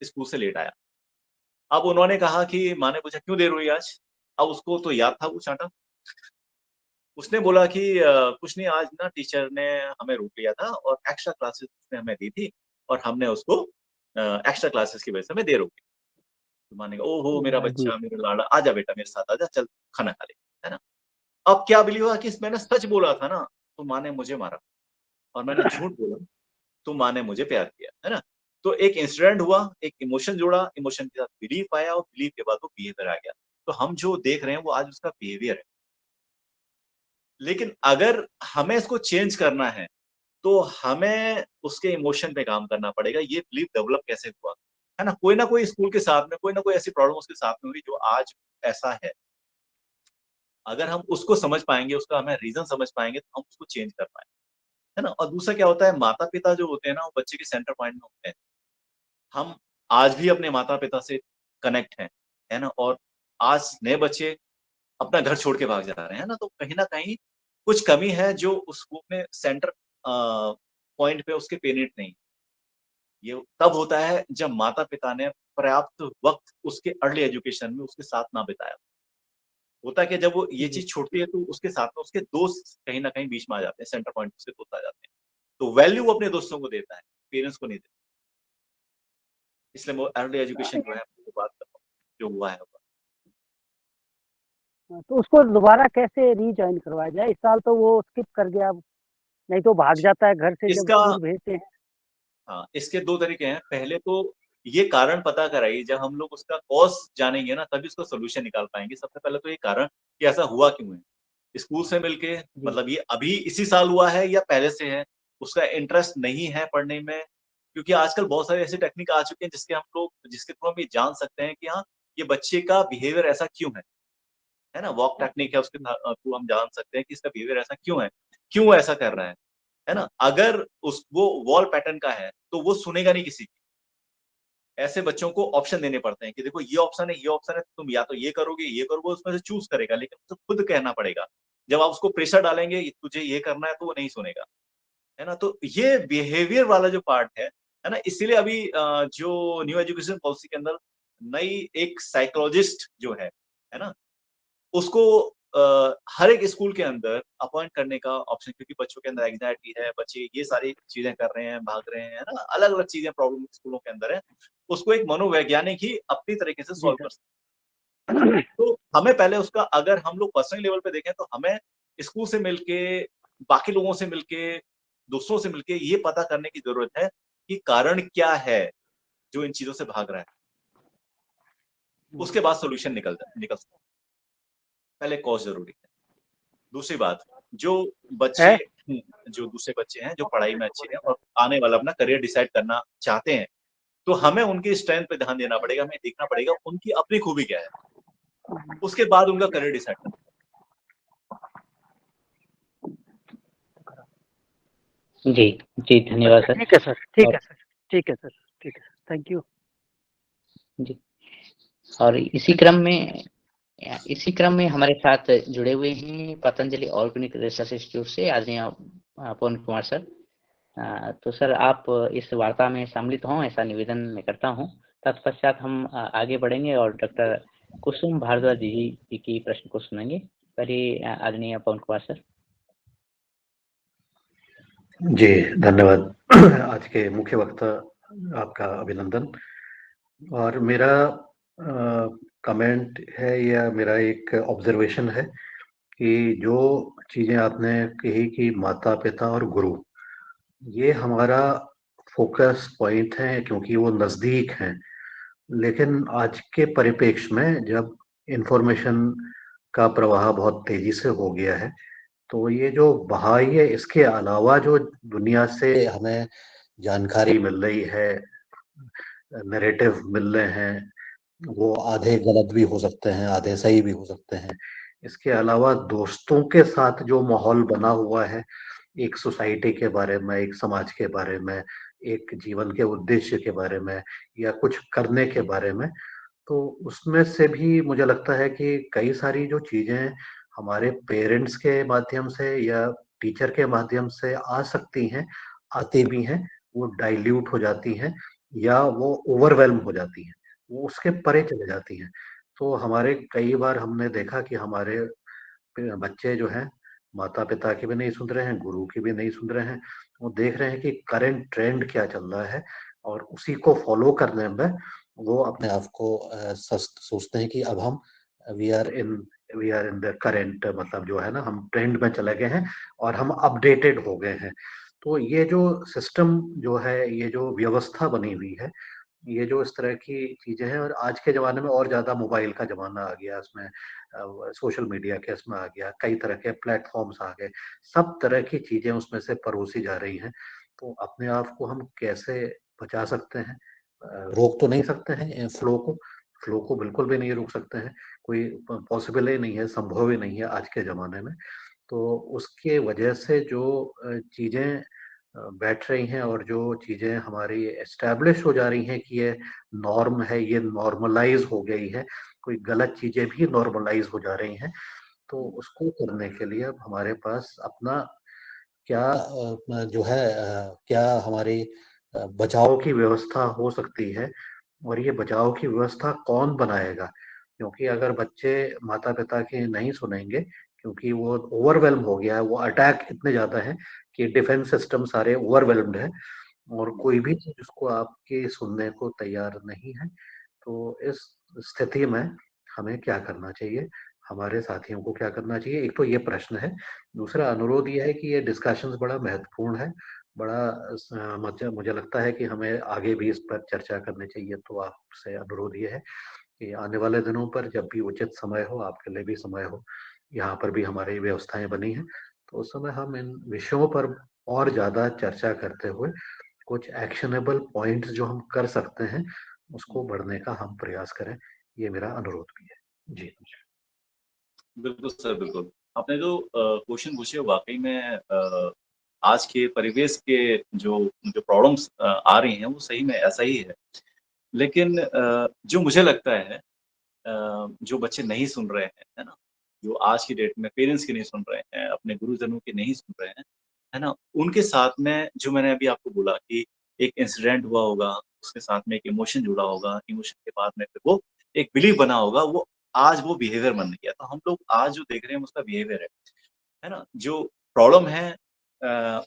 स्कूल से लेट आया। अब उन्होंने कहा कि माँ ने पूछा क्यों देर हुई आज? अब उसको तो याद था वो चाँटा। उसने बोला कि कुछ नहीं आज ना टीचर ने हमें रोक लिया था और एक्स्ट्रा क्लासेस उसने हमें दी थी और हमने उसको एक्स्ट्रा क्लासेस की वजह से हमें देर हो गई। तो माँ ने कहा, ओहो! मेरा जी, बच्चा, मेरा लाडला, आजा बेटा मेरे साथ आजा, चल खाना खा ले, है ना? अब क्या बिलीव हुआ कि मैंने सच बोला था ना, तो माँ ने मुझे मारा और मैंने झूठ बोला, तो माँ ने मुझे प्यार किया, है ना? तो एक इंसिडेंट हुआ, एक इमोशन जुड़ा, इमोशन के साथ बिलीफ आया और बिलीफ के बाद वो बिहेवियर आ गया। तो हम जो देख रहे हैं वो आज उसका बिहेवियर है। लेकिन अगर हमें इसको चेंज करना है, तो हमें उसके इमोशन पे काम करना पड़ेगा, ये बिलीफ डेवलप कैसे हुआ, है ना? कोई ना कोई स्कूल के साथ में कोई ना कोई ऐसी प्रॉब्लम उसके साथ में हुई जो आज ऐसा है। अगर हम उसको समझ पाएँगे, उसका हमें रीज़न समझ पाएँगे तो हम उसको चेंज कर पाएँगे, है ना? और दूसरा क्या होता है, माता-पिता जो होते हैं ना, वो बच्चे के सेंटर पॉइंट में होते हैं। हम आज भी अपने माता-पिता से कनेक्ट हैं, है ना? और आज नए बच्चे अपना घर छोड़ के भाग जा रहे हैं ना, तो कहीं न कहीं कुछ कमी है जो उस वो अपने सेंटर पॉइंट पे उसके पेरेंट नहीं। ये तब होता है जब माता-पिता ने पर्याप्त वक़्त उसके अर्ली एजुकेशन में उसके साथ ना बिताया। होता क्या है जब वो ये जी। चीज़ छूटती है तो उसके साथ में उसके दोस्त कहीं न कहीं बीच में आ जाते हैं, सेंटर पॉइंट उसके दोस्त आ जाते हैं। तो वैल्यू वो अपने दोस्तों को देता है, पेरेंट्स को नहीं देता। इसलिए वो अर्ली एजुकेशन जो है वो बात कर रहा हूँ, जो हुआ है। तो उसको दोबारा कैसे रीजॉइन करवाया जाए? इस साल तो वो स्किप कर गया, नहीं तो भाग जाता है घर से जब इसका स्कूल भेजते हैं। हाँ, इसके 2 तरीके हैं। पहले तो ये कारण पता कराइए, जब हम लोग उसका कॉज़ जानेंगे ना तभी उसका सॉल्यूशन निकाल पाएँगे। सबसे पहले तो ये कारण कि ऐसा हुआ क्यों है? स्कूल से मिलके जी। मतलब ये अभी इसी साल हुआ है या पहले से है? उसका इंटरेस्ट नहीं है पढ़ने में? क्योंकि आजकल बहुत सारे ऐसे टेक्निक आ चुके हैं जिसके थ्रू हम ये जान सकते हैं कि हाँ, ये बच्चे का बिहेवियर ऐसा क्यों है ना? वॉक टेक्निक है उसके थ्रू हम जान सकते हैं कि इसका बिहेवियर ऐसा क्यों है? क्यों ऐसा कर रहा है ना? अगर उस वो वॉल पैटर्न का है, तो वो सुनेगा नहीं किसी की। ऐसे बच्चों को ऑप्शन देने पड़ते हैं कि देखो ये ऑप्शन है, तुम या तो ये करोगे, उसमें से चूज़ करेगा, लेकिन उसे खुद कहना पड़ेगा। जब आप उसको प्रेशर डालेंगे, तुझे ये करना है, तो वो नहीं सुनेगा, है ना? तो ये बिहेवियर वाला जो पार्ट है ना? इसीलिए अभी जो न्यू एजुकेशन पॉलिसी के अंदर नई एक साइकोलॉजिस्ट जो है ना? उसको हर एक स्कूल के अंदर अपॉइंट करने का ऑप्शन, क्योंकि बच्चों के अंदर एंग्ज़ायटी है, बच्चे ये सारी चीज़ें कर रहे हैं, भाग रहे हैं, है ना? अलग-अलग चीज़ें प्रॉब्लम स्कूलों के अंदर है। उसको एक मनोवैज्ञानिक ही अपनी तरीके से जी सॉल्व सर। कर सकता है ना? तो हमें पहले उसका अगर हम लोग पर्सनल लेवल पे देखें तो हमें स्कूल से मिलके, बाकी लोगों से मिलके, दोस्तों से मिलके ये पता करने की ज़रूरत है कि कारण क्या है, जो इन चीज़ों से भाग रहा है। उसके बाद सॉल्यूशन निकल सकता है। पहले कॉज़ ज़रूरी है। दूसरी बात, जो बच्चे है? जो दूसरे बच्चे हैं, जो पढ़ाई में अच्छे हैं और आने वाला अपना करियर डिसाइड करना चाहते हैं, तो हमें उनकी स्ट्रेंथ पे ध्यान देना पड़ेगा, हमें देखना पड़ेगा उनकी अपनी खूबी क्या है। उसके बाद उनका करियर डिसाइड करना। जी, जी, धन्यवाद अच्छा, सर। ठीक है सर, ठीक और है सर, ठीक है सर, ठीक है। Thank you. जी, और इसी क्रम में हमारे साथ जुड़े हुए हैं पतंजलि ऑर्गेनिक रिसर्च इंस्टीट्यूट से आदरणीय पवन कुमार सर। तो सर आप इस वार्ता में सम्मिलित हों ऐसा निवेदन मैं करता हूँ। तत्पश्चात हम आगे बढ़ेंगे और डॉक्टर कुसुम भारद्वाज जी की प्रश्न को सुनेंगे। पहले आदरणीय पवन कुमार सर। जी, धन्यवाद। आज के मुख्य वक्ता आपका अभिनंदन। और मेरा कमेंट है या मेरा एक ऑब्जर्वेशन है कि जो चीज़ें आपने कही कि माता-पिता और गुरु, ये हमारा फ़ोकस पॉइंट है क्योंकि वो नज़दीक हैं। लेकिन आज के परिप्रेक्ष्य में जब इन्फॉर्मेशन का प्रवाह बहुत तेज़ी से हो गया है, तो ये जो बहाई है, इसके अलावा जो दुनिया से हमें जानकारी मिल रही है, नैरेटिव मिल रहे हैं, वो आधे गलत भी हो सकते हैं, आधे सही भी हो सकते हैं। इसके अलावा दोस्तों के साथ जो माहौल बना हुआ है, एक सोसाइटी के बारे में, एक समाज के बारे में, एक जीवन के उद्देश्य के बारे में या कुछ करने के बारे में, तो उसमें से भी मुझे लगता है कि कई सारी जो चीज़ें हमारे पेरेंट्स के माध्यम से या टीचर के माध्यम से आ सकती हैं, आती भी हैं, वो डाइल्यूट हो जाती हैं या वो ओवरवेल्म हो जाती हैं, वो उसके परे चले जाती हैं। तो हमारे कई बार हमने देखा कि हमारे बच्चे जो हैं, माता-पिता की भी नहीं सुन रहे हैं, गुरु की भी नहीं सुन रहे हैं। वो देख रहे हैं कि करंट ट्रेंड क्या चल रहा है और उसी को फ़ॉलो करने में वो अपने आप को सस्त सोचते हैं कि अब हम we are in we are in the current, मतलब जो है ना, हम ट्रेंड में चले गए हैं और हम अपडेटेड हो गए हैं। तो ये जो सिस्टम जो है, ये जो व्यवस्था बनी हुई है, ये जो इस तरह की चीज़ें हैं, और आज के ज़माने में और ज़्यादा मोबाइल का ज़माना आ गया, इसमें सोशल मीडिया के इसमें आ गया, कई तरह के प्लेटफ़ॉर्म्स आ गए, सब तरह की चीज़ें उसमें से परोसी जा रही हैं। तो अपने आप को हम कैसे बचा सकते हैं? रोक तो नहीं सकते हैं फ्लो को बिल्कुल भी नहीं रोक सकते हैं, कोई पॉसिबल ही नहीं है, संभव ही नहीं है आज के ज़माने में। तो उसके वजह से जो चीज़ें बैठ रही हैं और जो चीज़ें हमारी एस्टैब्लिश हो जा रही हैं कि ये नॉर्म है, ये नॉर्मलाइज़ हो गई है, कोई गलत चीज़ें भी नॉर्मलाइज़ हो जा रही हैं। तो उसको करने के लिए अब हमारे पास अपना क्या जो है क्या हमारी बचाव की व्यवस्था हो सकती है और ये बचाव की व्यवस्था कौन बनाएगा? क्योंकि अगर बच्चे माता-पिता की नहीं सुनेंगे, क्योंकि वो ओवरवेल्म हो गया है, वो अटैक इतने ज़्यादा हैं कि डिफेंस सिस्टम सारे ओवरवेल्म्ड हैं और कोई भी चीज़ उसको आपकी सुनने को तैयार नहीं है। तो इस स्थिति में हमें क्या करना चाहिए? हमारे साथियों को क्या करना चाहिए? एक तो ये प्रश्न है। दूसरा अनुरोध ये है कि ये डिस्कशंस बड़ा महत्वपूर्ण है। बड़ा मुझे मुझे लगता है कि हमें आगे भी इस पर चर्चा करनी चाहिए। तो आपसे अनुरोध ये है कि आने वाले दिनों पर जब भी उचित समय हो, आपके लिए भी समय हो, यहाँ पर भी हमारी व्यवस्थाएँ बनी हैं, तो उस समय हम इन विषयों पर और ज़्यादा चर्चा करते हुए कुछ एक्शनेबल पॉइंट्स जो हम कर सकते हैं, उसको बढ़ने का हम प्रयास करें। ये मेरा अनुरोध भी है। जी, नमस्कार। बिल्कुल सर, बिल्कुल। आपने जो क्वेश्चन पूछे वाक़ई में आज के परिवेश के जो जो प्रॉब्लम्स आ रही हैं, वो सही में ऐसा ही है। लेकिन जो मुझे लगता है जो बच्चे नहीं सुन रहे हैं, है ना? जो आज की डेट में पेरेंट्स की नहीं सुन रहे हैं, अपने गुरुजनों की नहीं सुन रहे हैं, है ना? उनके साथ में जो मैंने अभी आपको बोला कि एक इंसिडेंट हुआ होगा, उसके साथ में एक इमोशन जुड़ा होगा, इमोशन के बाद में फिर वो एक बिलीफ बना होगा, वो आज वो बिहेवियर बन गया। तो हम लोग आज जो देख रहे हैं उसका बिहेवियर है ना? जो प्रॉब्लम है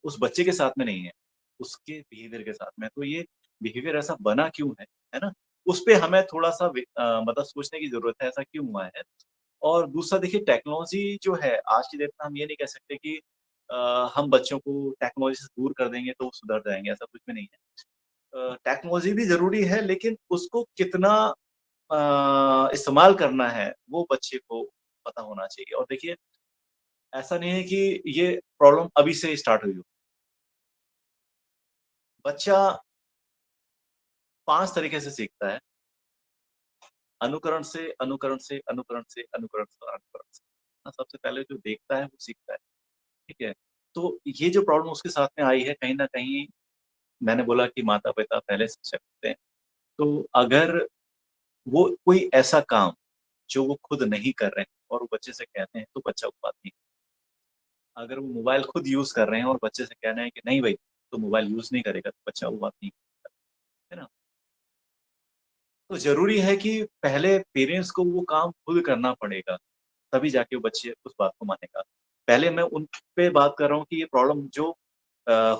उस बच्चे के साथ में नहीं है, उसके बिहेवियर के साथ में। तो ये बिहेवियर ऐसा बना क्यों है ना? उस पे हमें थोड़ा-सा मतलब सोचने की ज़रूरत है, ऐसा क्यों हुआ है? और दूसरा देखिए टेक्नोलॉज़ी जो है, आज की डेट में हम ये नहीं कह सकते कि हम बच्चों को टेक्नोलॉजी से दूर कर देंगे तो वो सुधर जाएँगे, ऐसा कुछ भी नहीं है। टेक्नोलॉजी भी ज़रूरी है लेकिन उसको कितना इस्तेमाल करना है, वो बच्चे को पता होना चाहिए। और देखिए ऐसा नहीं है कि ये प्रॉब्लम अभी से स्टार्ट हुई हो। बच्चा 5 तरीके से सीखता है, अनुकरण से, अनुकरण से, अनुकरण से, अनुकरण से और अनुकरण से। सबसे पहले जो देखता है वो सीखता है, ठीक है? तो ये जो प्रॉब्लम उसके साथ में आई है कहीं न कहीं मैंने बोला कि माता-पिता पहले शिक्षक होते हैं। तो अगर वो कोई ऐसा काम जो वो खुद नहीं कर रहे हैं और वो बच्चे से कहते हैं तो बच्चा वो बात नहीं। अगर वो मोबाइल खुद यूज़ कर रहे हैं और बच्चे से कहना है कि नहीं भई, तू मोबाइल यूज़ नहीं करेगा तो बच्चा वो बात नहीं करेगा, है ना? तो ज़रूरी है कि पहले पेरेंट्स को वो काम खुद करना पड़ेगा, तभी जाके वो बच्चे उस बात को मानेगा। पहले मैं उन पे बात कर रहा हूँ कि ये प्रॉब्लम जो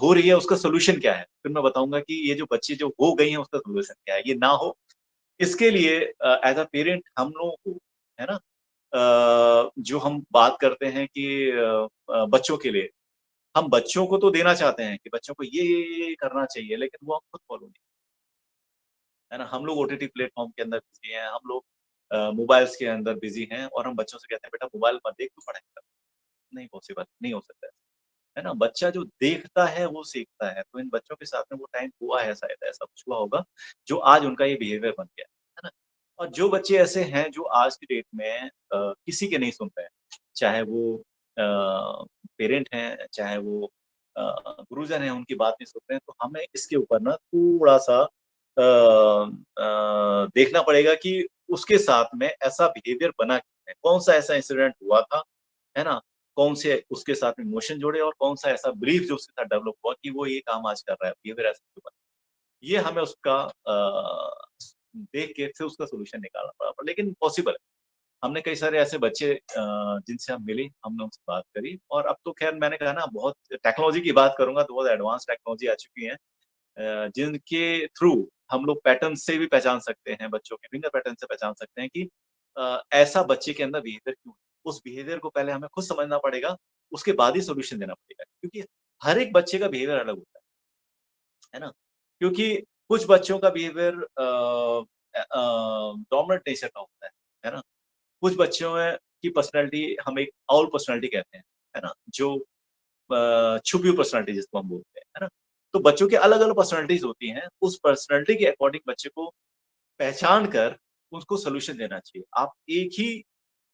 हो रही है उसका सॉल्यूशन क्या है? फिर मैं बताऊँगा कि ये जो बच्चे जो हो गई हैं उसका सॉल्यूशन क्या है? ये ना हो इसके लिए एज़ अ पेरेंट हम लोगों को, है ना? जो हम बात करते हैं कि बच्चों के लिए, हम बच्चों को तो देना चाहते हैं कि बच्चों को ये करना चाहिए, लेकिन वो हम खुद फ़ॉलो नहीं है ना? हम लोग ओटीटी प्लेटफ़ॉर्म के अंदर बिज़ी हैं, हम लोग मोबाइल्स के अंदर बिज़ी हैं और हम बच्चों से कहते हैं बेटा मोबाइल मत देख तू पढ़ाई कर। नहीं पॉसिबल, नहीं हो सकता है ना? बच्चा जो देखता है वो सीखता है, तो इन बच्चों के साथ में वो टाइम हुआ है शायद ऐसा कुछ हुआ होगा, जो आज उनका ये बिहेवियर बन गया है ना? और जो बच्चे ऐसे हैं जो आज की डेट में किसी के नहीं सुन रहे हैं, चाहे वो पेरेंट हैं, चाहे वो गुरुजन हैं, उनकी बात नहीं सुन रहे हैं, तो हमें इसके ऊपर ना थोड़ा-सा देखना पड़ेगा कि उसके साथ में ऐसा बिहेवियर बना क्यों है? कौन-सा ऐसा इंसिडेंट हुआ था, है ना? कौन से उसके साथ में इमोशन जुड़े और कौन-सा ऐसा बिलीफ जो उसके साथ डेवलप हुआ कि वो ये काम आज कर रहा है, बिहेवियर ऐसा क्यों बना? ये हमें उसका देख के फिर उसका सॉल्यूशन निकालना पड़ा। लेकिन पॉसिबल है। हमने कई सारे ऐसे बच्चे जिनसे हम मिले, हमने उनसे बात करी और अब तो ख़ैर मैंने कहा ना बहुत टेक्नोलॉजी की बात करूँगा तो बहुत एडवांस टेक्नोलॉजी आ चुकी है। जिनके थ्रू हम लोग पैटर्न से भी पहचान सकते हैं, बच्चों के फिंगर पैटर्न से पहचान सकते हैं कि ऐसा बच्चे के अंदर बिहेवियर क्यों है। उस बिहेवियर को पहले हमें खुद समझना पड़ेगा, उसके बाद ही सॉल्यूशन देना पड़ेगा। क्योंकि हर एक बच्चे का बिहेवियर अलग होता है ना? क्योंकि कुछ बच्चों का बिहेवियर डोमिनेंट नेचर का होता है ना? कुछ बच्चों में की पर्सनैलिटी हम एक आउल पर्सनैलिटी कहते हैं, है ना? जो छुपी हुई पर्सनैलिटी जिसको हम बोलते हैं, है ना? तो बच्चों के अलग-अलग पर्सनैलिटीज़ होती हैं, उस पर्सनैलिटी के अकॉर्डिंग बच्चे को पहचान कर उसको सॉल्यूशन देना चाहिए। आप एक ही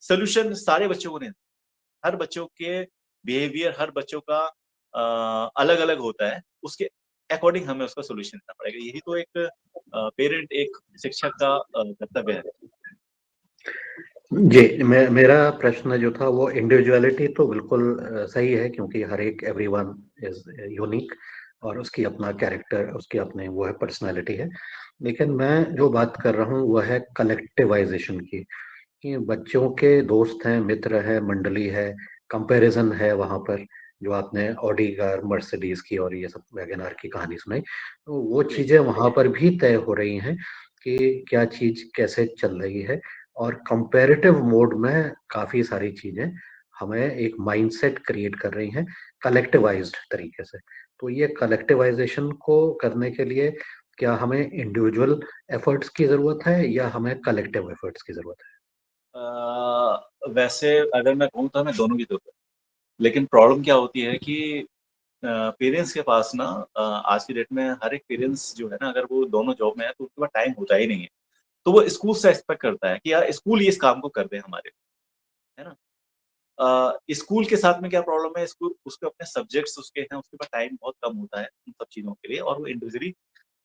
सॉल्यूशन सारे बच्चों को नहीं, हर बच्चों के बिहेवियर, हर बच्चों का अलग-अलग होता है, उसके अकॉर्डिंग हमें उसका सॉल्यूशन देना पड़ेगा। यही तो एक पेरेंट, एक शिक्षक का कर्तव्य है। जी, मेरा प्रश्न जो था वो इंडिविजुअलिटी तो बिल्कुल सही है, क्योंकि हर एक एवरीवन इज़ यूनिक और उसकी अपना कैरेक्टर, उसकी अपनी वो है पर्सनैलिटी है। लेकिन मैं जो बात कर रहा हूँ वो है कलेक्टिवाइज़ेशन की, कि बच्चों के दोस्त हैं, मित्र हैं, मंडली है, कंपैरिज़न है वहाँ पर, जो आपने ऑडी कार, मर्सिडीज़ की और ये सब वैगन आर की कहानी सुनाई। तो वो जी। चीज़ें वहाँ पर भी तय हो रही हैं कि क्या चीज़ कैसे चल रही है, और कंपैरेटिव मोड में काफ़ी सारी चीज़ें हमें एक माइंडसेट क्रिएट कर रही हैं कलेक्टिवाइज़्ड तरीके से। तो ये कलेक्टिवाइज़ेशन को करने के लिए क्या हमें इंडिविजुअल एफर्ट्स की ज़रूरत है या हमें कलेक्टिव एफर्ट्स की ज़रूरत है? वैसे अगर मैं कहूँ तो हमें दोनों की ज़रूरत है। लेकिन प्रॉब्लम क्या होती है कि पेरेंट्स के पास ना आज की डेट में हर एक पेरेंट्स जो है ना, अगर वो दोनों जॉब में है तो उसके पास टाइम होता ही नहीं है। तो वो स्कूल से एक्सपेक्ट करता है कि यार स्कूल ही इस काम को कर दे हमारे लिए, है ना? स्कूल के साथ में क्या प्रॉब्लम है, स्कूल उसके अपने सब्जेक्ट्स उसके हैं, उसके पास टाइम बहुत कम होता है उन सब चीज़ों के लिए और वो इंडिविजुअली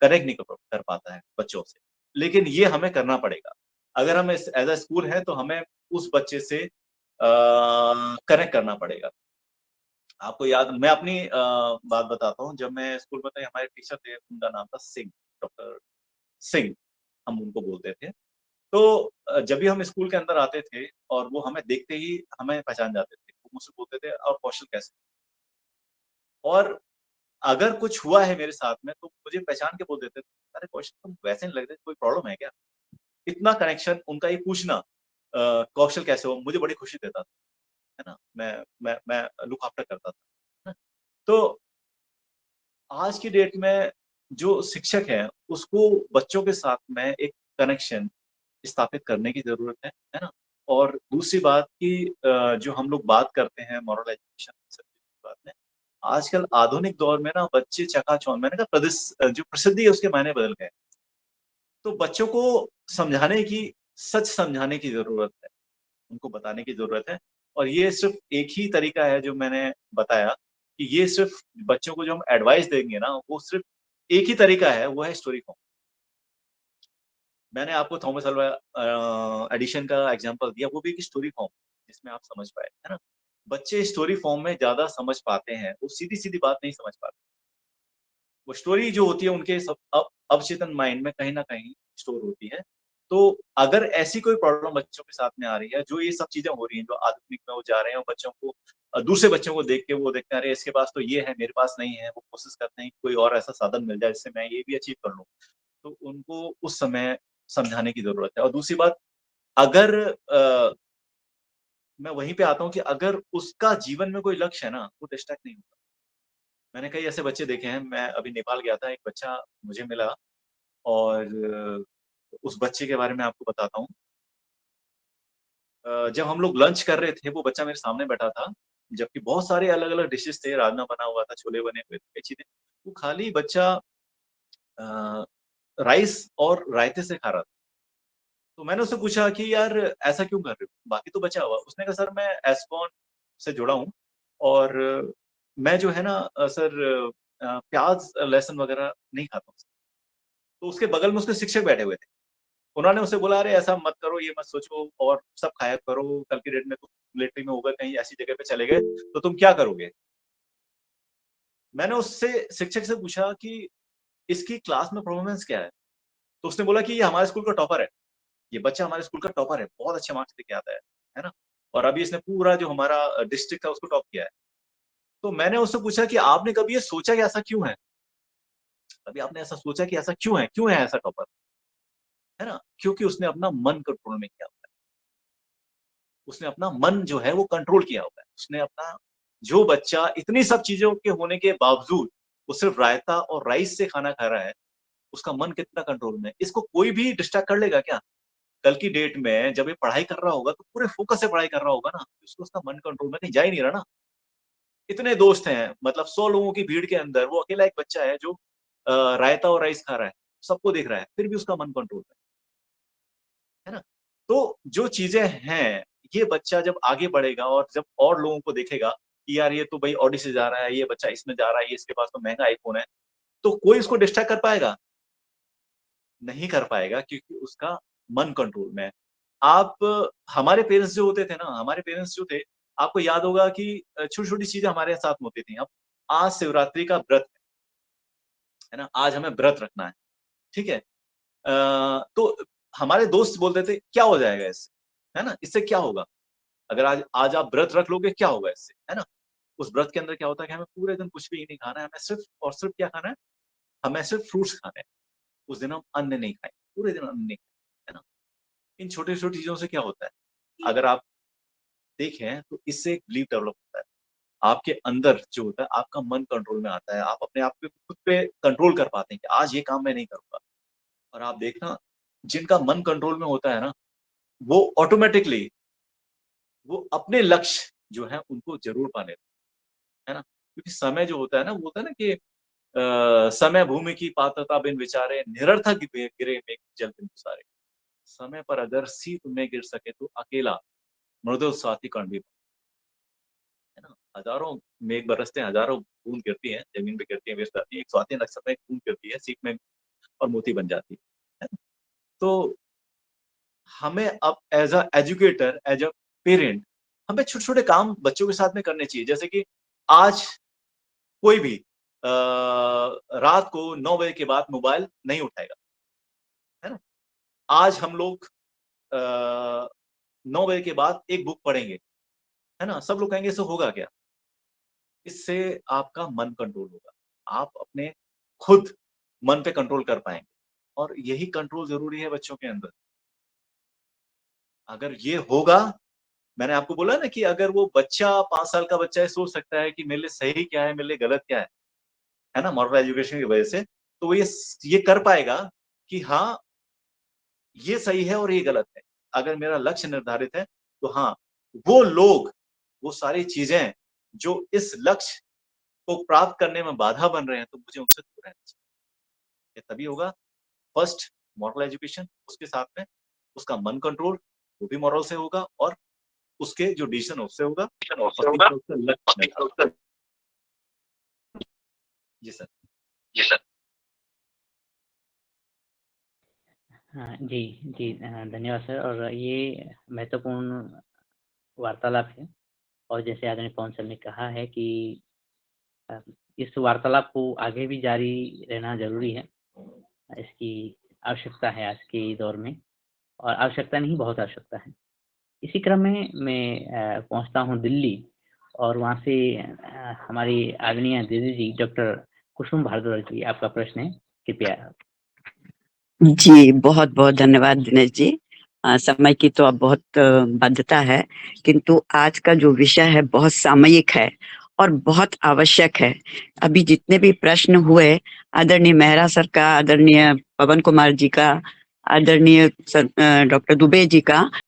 कनेक्ट नहीं कर पाता है बच्चों से। लेकिन ये हमें करना पड़ेगा। अगर हम एज़ अ स्कूल हैं तो हमें उस बच्चे से कनेक्ट करना पड़ेगा। आपको याद मैं अपनी बात बताता हूँ, जब मैं स्कूल में था हमारे टीचर थे, उनका नाम था सिंह, डॉक्टर सिंह हम उनको बोलते थे। तो जब भी हम स्कूल के अंदर आते थे और वो हमें देखते ही हमें पहचान जाते थे। वो मुझसे बोलते थे और कौशल कैसे? और अगर कुछ हुआ है मेरे साथ में तो मुझे पहचान के बोल देते थे, "अरे कौशल तुम वैसे नहीं लग रहे, कोई प्रॉब्लम है क्या?" इतना कनेक्शन उनका ये पूछना कौशल कैसे हो? मुझे बड़ी खुशी देता था, है ना? मैं लुक आफ्टर करता था, है ना? तो आज की डेट में जो शिक्षक है, उसको बच्चों के साथ में एक कनेक्शन स्थापित करने की ज़रूरत है ना? और दूसरी बात कि जो हम लोग बात करते हैं मॉरल एजुकेशन सब की बात में, आजकल आधुनिक दौर में ना बच्चे चकाचौंध मैंने कहा जो प्रसिद्धि है उसके मायने बदल गए। तो बच्चों को समझाने की सच समझाने की ज़रूरत है, उनको बताने की ज़रूरत है और ये सिर्फ़ एक ही तरीका है जो मैंने बताया कि ये सिर्फ़ बच्चों को जो हम एडवाइस देंगे ना, वो सिर्फ़ एक ही तरीका है, वो है स्टोरी फॉर्म। मैंने आपको थॉमस अल्वा एडिशन का एग्ज़ाम्पल दिया, वो भी एक स्टोरी फॉर्म जिसमें आप समझ पाए, है ना? बच्चे स्टोरी फॉर्म में ज़्यादा समझ पाते हैं, वो सीधी-सीधी बात नहीं समझ पाते। वो स्टोरी जो होती है उनके सब अवचेतन माइंड में कहीं न कहीं स्टोर होती है। तो अगर ऐसी कोई प्रॉब्लम बच्चों के साथ में आ रही है, जो ये सब चीज़ें हो रही हैं, जो आधुनिक में वो जा रहे हैं और बच्चों को दूसरे बच्चों को देख के वो देखते हैं, अरे! इसके पास तो ये है, मेरे पास नहीं है। वो कोशिश करते हैं कि कोई और ऐसा साधन मिल जाए, जिससे मैं ये भी अचीव कर लूँ। तो उनको उस समय समझाने की ज़रूरत है और दूसरी बात अगर मैं वहीं पे आता हूँ कि अगर उसका जीवन में कोई लक्ष्य है ना, वो डिस्ट्रैक्ट नहीं होगा। मैंने कई ऐसे बच्चे देखे हैं, मैं अभी नेपाल गया था, एक बच्चा मुझे मिला और उस बच्चे के बारे में आपको बताता हूँ। जब हम लोग लंच कर रहे थे, वो बच्चा मेरे सामने बैठा था, जबकि बहुत सारे अलग-अलग डिशेज़ थे, राजमा बना हुआ था, छोले बने हुए थे, कई चीज़ें। वो खाली बच्चा अ, राइस और रायते से खा रहा था। तो मैंने उससे पूछा कि यार ऐसा क्यों कर रहे हो? बाकी तो बचा हुआ। उसने कहा सर मैं एस्कॉन से जुड़ा हूँ और मैं जो है ना सर प्याज़, लहसुन वग़ैरह नहीं खाता हूँ। तो उसके बगल में उसके शिक्षक बैठे हुए थे। उन्होंने उसे बोला अरे ऐसा मत करो, ये मत सोचो और सब खाया करो, कल की डेट में तुम मिलिट्री में होगा, कहीं ऐसी जगह पे चले गए, तो तुम क्या करोगे? मैंने उससे शिक्षक से पूछा कि इसकी क्लास में परफॉर्मेंस क्या है? तो उसने बोला कि ये हमारे स्कूल का टॉपर है। ये बच्चा हमारे स्कूल का टॉपर है, बहुत अच्छे मार्क्स लेके आता है ना? और अभी इसने पूरा जो हमारा डिस्ट्रिक्ट था उसको टॉप किया है। तो मैंने उससे पूछा कि आपने कभी ये सोचा कि ऐसा क्यों है? कभी आपने ऐसा सोचा कि ऐसा क्यों है? क्यों है ऐसा टॉपर? है ना? क्योंकि उसने अपना मन कंट्रोल में किया हुआ है। उसने अपना मन जो है वो कंट्रोल किया हुआ है। उसने अपना जो बच्चा इतनी सब चीज़ों के होने के बावजूद, वो सिर्फ़ रायता और राइस से खाना खा रहा है, उसका मन कितना कंट्रोल में है। इसको कोई भी डिस्ट्रैक्ट कर लेगा क्या? कल की डेट में जब ये पढ़ाई कर रहा होगा तो पूरे फ़ोकस से पढ़ाई कर रहा होगा ना, उसको उसका मन कंट्रोल में कहीं जा ही नहीं रहा ना। इतने दोस्त हैं, मतलब 100 लोगों की भीड़ के अंदर वो अकेला एक बच्चा है जो रायता और राइस खा रहा है, सबको दिख रहा है, फिर भी उसका मन कंट्रोल में है ना? तो जो चीज़ें हैं, ये बच्चा जब आगे बढ़ेगा और जब और लोगों को देखेगा कि यार ये तो भई ऑडी से जा रहा है, ये बच्चा इसमें जा रहा है, ये इसके पास तो महँगा आईफ़ोन है, तो कोई उसको डिस्ट्रैक्ट कर पाएगा? नहीं कर पाएगा क्योंकि उसका मन कंट्रोल में है। आप हमारे पेरेंट्स जो होते थे ना, हमारे पेरेंट्स जो थे, आपको याद होगा कि छोटी-छोटी चीज़ें हमारे साथ में होती थी। अब आज शिवरात्रि का व्रत है ना? आज हमें व्रत रखना है, ठीक है? तो हमारे दोस्त बोलते थे, "क्या हो जाएगा इससे?" है ना? "इससे क्या होगा? अगर आज आज आप व्रत रख लोगे, क्या होगा इससे?" है ना? उस व्रत के अंदर क्या होता है कि हमें पूरे दिन कुछ भी नहीं खाना है, हमें सिर्फ़ और सिर्फ़ क्या खाना है? हमें सिर्फ़ फ्रूट्स खाने हैं। उस दिन हम अन्न नहीं खाएँगे, पूरे दिन अन्न नहीं खाएँगे, है ना? इन छोटी-छोटी चीज़ों से क्या होता है? अगर आप देखें तो इससे एक बिलीव डेवलप होता है। आपके अंदर जो होता है, आपका मन कंट्रोल में आता है। आप अपने आप पे खुद पे कंट्रोल कर पाते हैं कि आज ये काम मैं नहीं करूँगा। और आप देखना जिनका मन कंट्रोल में होता है ना, वो ऑटोमैटिकली वो अपने लक्ष्य जो है उनको ज़रूर पाने लगते हैं, है ना? क्योंकि समय जो होता है ना, वो होता है ना कि समय भूमि की पात्रता बिन विचारे निरर्थक गिरे मेघ जल बिन सारे। समय पर अगर सी तुम्हें गिर सके तो अकेला मृदु स्वाति कण भी है ना? हज़ारों मेघ बरसते हैं, हज़ारों बूंद गिरती हैं, ज़मीन पे गिरती हैं, गिर जाती हैं। एक स्वाति नक्षत्र में एक बूंद गिरती है, सीप में और मोती बन जाती है ना? तो हमें अब as a educator, as a parent हमें छोटे-छोटे काम बच्चों के साथ में करने चाहिए। जैसे कि आज कोई भी रात को 9 बजे के बाद मोबाइल नहीं उठाएगा, है ना? आज हम लोग 9 बजे के बाद एक बुक पढ़ेंगे, है ना? सब लोग कहेंगे इससे होगा क्या? इससे आपका मन कंट्रोल होगा। आप अपने खुद मन पे कंट्रोल कर पाएँगे और यही कंट्रोल ज़रूरी है बच्चों के अंदर। अगर ये होगा मैंने आपको बोला ना कि अगर वो बच्चा 5 साल का बच्चा है सोच सकता है कि मेरे लिए सही क्या है, मेरे लिए गलत क्या है ना? मॉरल एजुकेशन की वजह से, तो वो ये कर पाएगा कि हाँ, ये सही है और ये गलत है। अगर मेरा लक्ष्य निर्धारित है, तो हाँ, वो लोग, वो सारी चीज़ें जो इस लक्ष्य को प्राप्त करने में बाधा बन रहे हैं, तो मुझे उनसे दूर रहना चाहिए। ये तभी होगा फर्स्ट मॉरल एजुकेशन, उसके साथ में उसका मन कंट्रोल, वो भी मॉरल से होगा और उसके जो डिसीज़न है उससे होगा और तीसरा उसका लक्ष्य निर्धारण। जी सर। हाँ, जी, जी धन्यवाद सर और ये महत्वपूर्ण वार्तालाप है और जैसे आदरणीय पवन सर ने कहा है कि अ, इस वार्तालाप को आगे भी जारी रहना ज़रूरी है। इसकी आवश्यकता है आज के दौर में और आवश्यकता नहीं बहुत आवश्यकता है। इसी क्रम में मैं पहुँचता हूँ दिल्ली और वहाँ से हमारी आदरणीय दीदी जी डॉक्टर कुसुम भारद्वाज जी आपका प्रश्न है, कृपया। जी, बहुत-बहुत धन्यवाद दिनेश जी। समय की तो अब बहुत बाध्यता है, किंतु आज का जो विषय है बहुत सामयिक है और बहुत आवश्यक है। अभी जितने भी प्रश्न हुए, आदरणीय मेहरा सर का, आदरणीय पवन कुमार जी का, आदरणीय डॉक्टर दुबे जी का